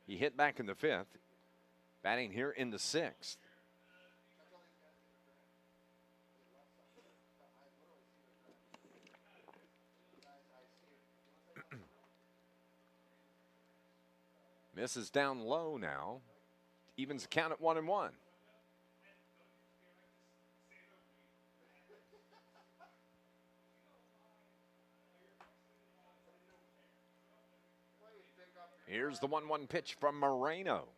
He hit back in the 5th, batting here in the 6th. Misses down low now. Evens the count at 1-1. Here's the 1-1 pitch from Moreno.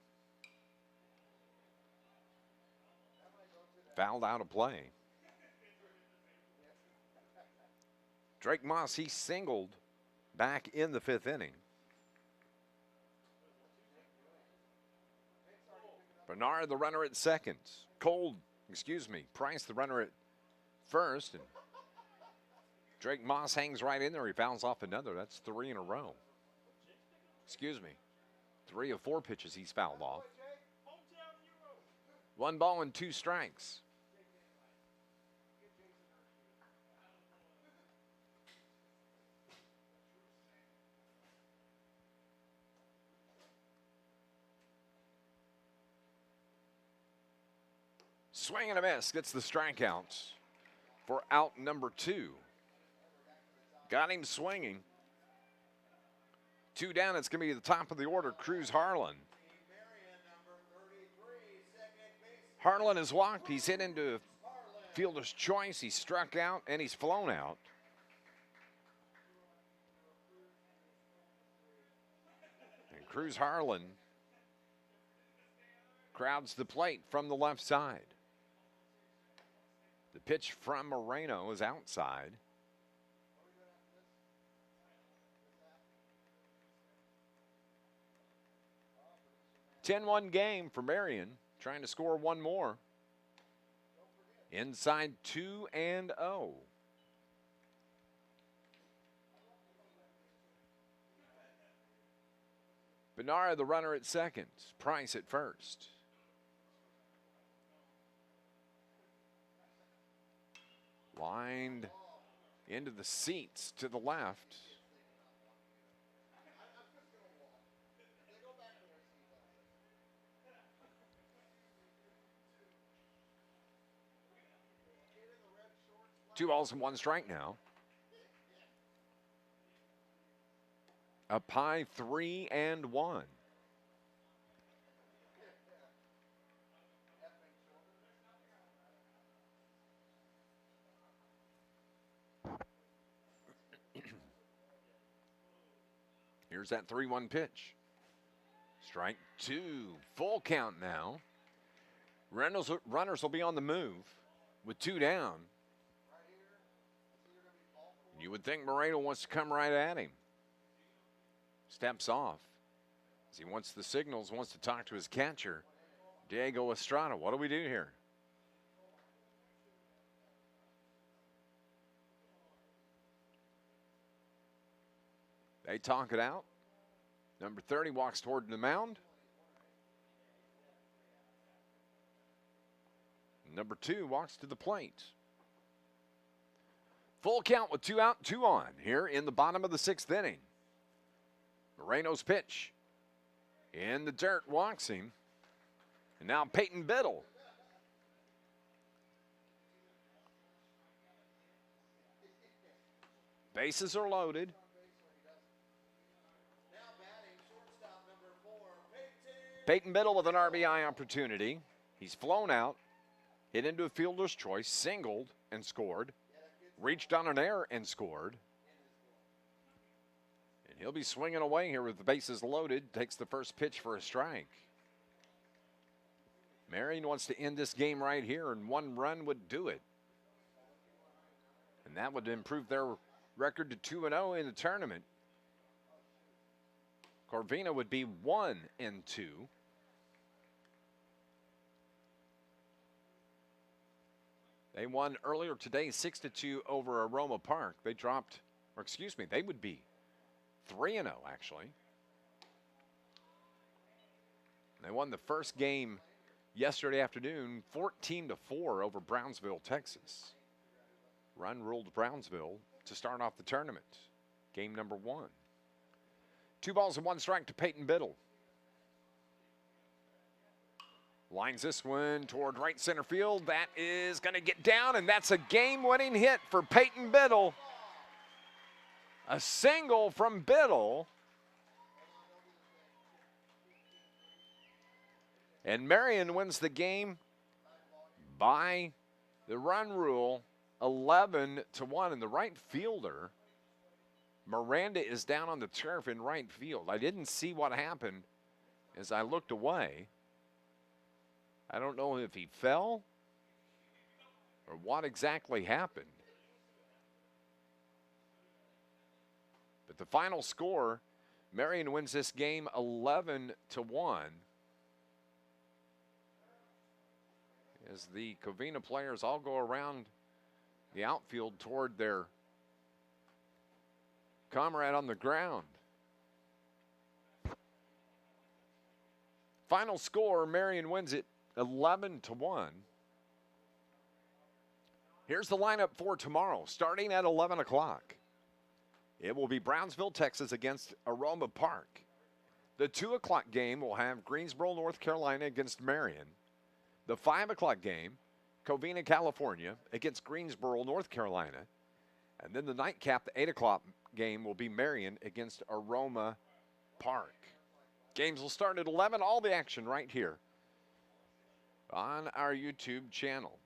Fouled out of play. Drake Moss, he singled back in the 5th inning. Bernard, the runner at second. Price, the runner at first. And Drake Moss hangs right in there. He fouls off another. That's 3 in a row. 3 of 4 pitches he's fouled off. 1 ball and 2 strikes. Swing and a miss, gets the strikeout for out number 2. Got him swinging. 2 down, it's going to be the top of the order, Cruz Harlan. Harlan is walked, he's hit into fielder's choice, he's struck out, and he's flown out. And Cruz Harlan crowds the plate from the left side. The pitch from Moreno is outside. 10-1 game for Marion, trying to score one more. Inside 2-0. Benara, the runner, at second. Price at first. Lined into the seats to the left. Two balls and one strike now. Up high, 3-1. Here's that 3-1 pitch. Strike two. Full count now. Runners will be on the move with two down. You would think Moreno wants to come right at him. Steps off. As he wants the signals, wants to talk to his catcher, Diego Estrada. What do we do here? They talk it out. Number 30 walks toward the mound. Number 2 walks to the plate. Full count with 2 out, 2 on here in the bottom of the 6th inning. Moreno's pitch. In the dirt, walks him. And now Peyton Biddle. Bases are loaded. Peyton Biddle with an RBI opportunity. He's flown out, hit into a fielder's choice, singled and scored, reached on an error and scored. And he'll be swinging away here with the bases loaded. Takes the first pitch for a strike. Marion wants to end this game right here, and 1 run would do it. And that would improve their record to 2-0 in the tournament. Covina would be 1-2. They won earlier today 6-2 over Aroma Park. They dropped, or excuse me, they would be 3-0 actually. They won the first game yesterday afternoon 14-4 over Brownsville, Texas. Run ruled Brownsville to start off the tournament. Game number 1. 2 balls and 1 strike to Peyton Biddle. Lines this one toward right center field. That is going to get down, and that's a game-winning hit for Peyton Biddle. A single from Biddle. And Marion wins the game by the run rule, 11-1. And the right fielder, Miranda, is down on the turf in right field. I didn't see what happened as I looked away. I don't know if he fell or what exactly happened. But the final score, Marion wins this game 11-1. As the Covina players all go around the outfield toward their comrade on the ground. Final score, Marion wins it 11-1. Here's the lineup for tomorrow, starting at 11 o'clock. It will be Brownsville, Texas against Aroma Park. The 2 o'clock game will have Greensboro, North Carolina against Marion. The 5 o'clock game, Covina, California against Greensboro, North Carolina. And then the nightcap, the 8 o'clock game, will be Marion against Aroma Park. Games will start at 11, all the action right here on our YouTube channel.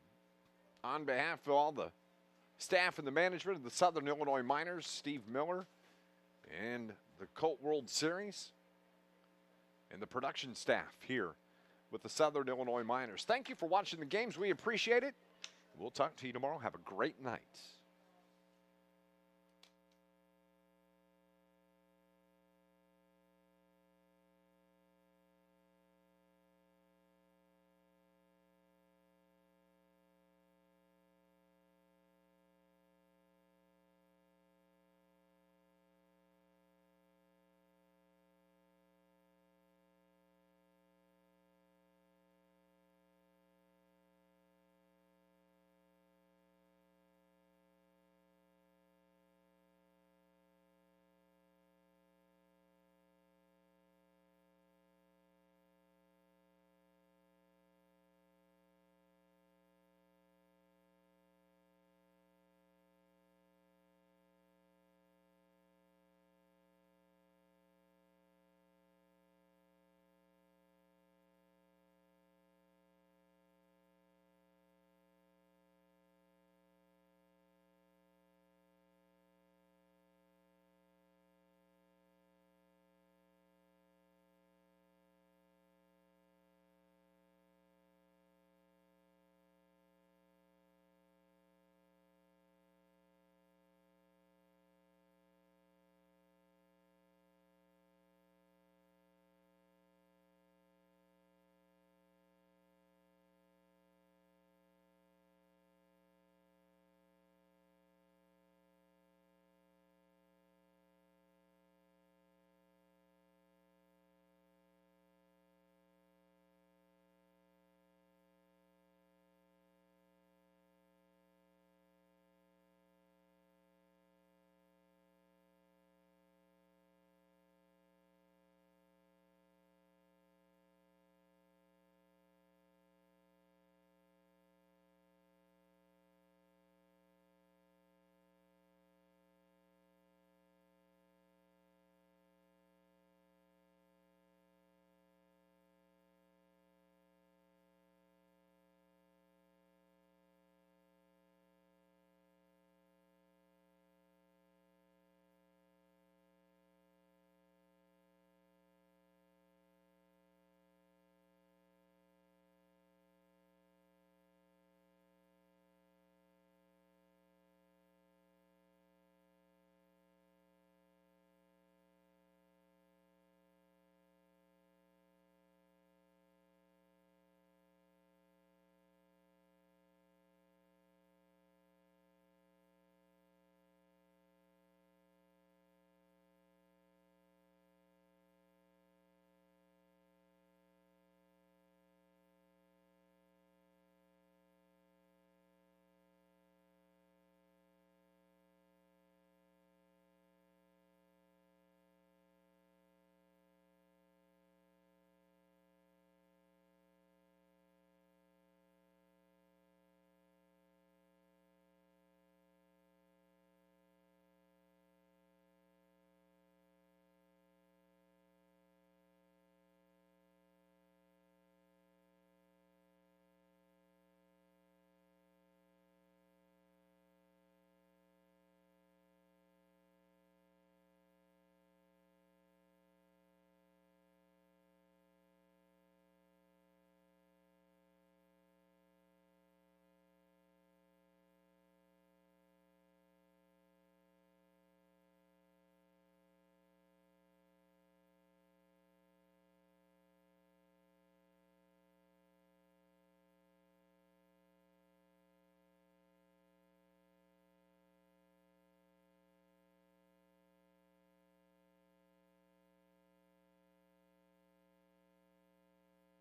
On behalf of all the staff and the management of the Southern Illinois Miners, Steve Miller, and the Colt World Series, and the production staff here with the Southern Illinois Miners. Thank you for watching the games. We appreciate it. We'll talk to you tomorrow. Have a great night.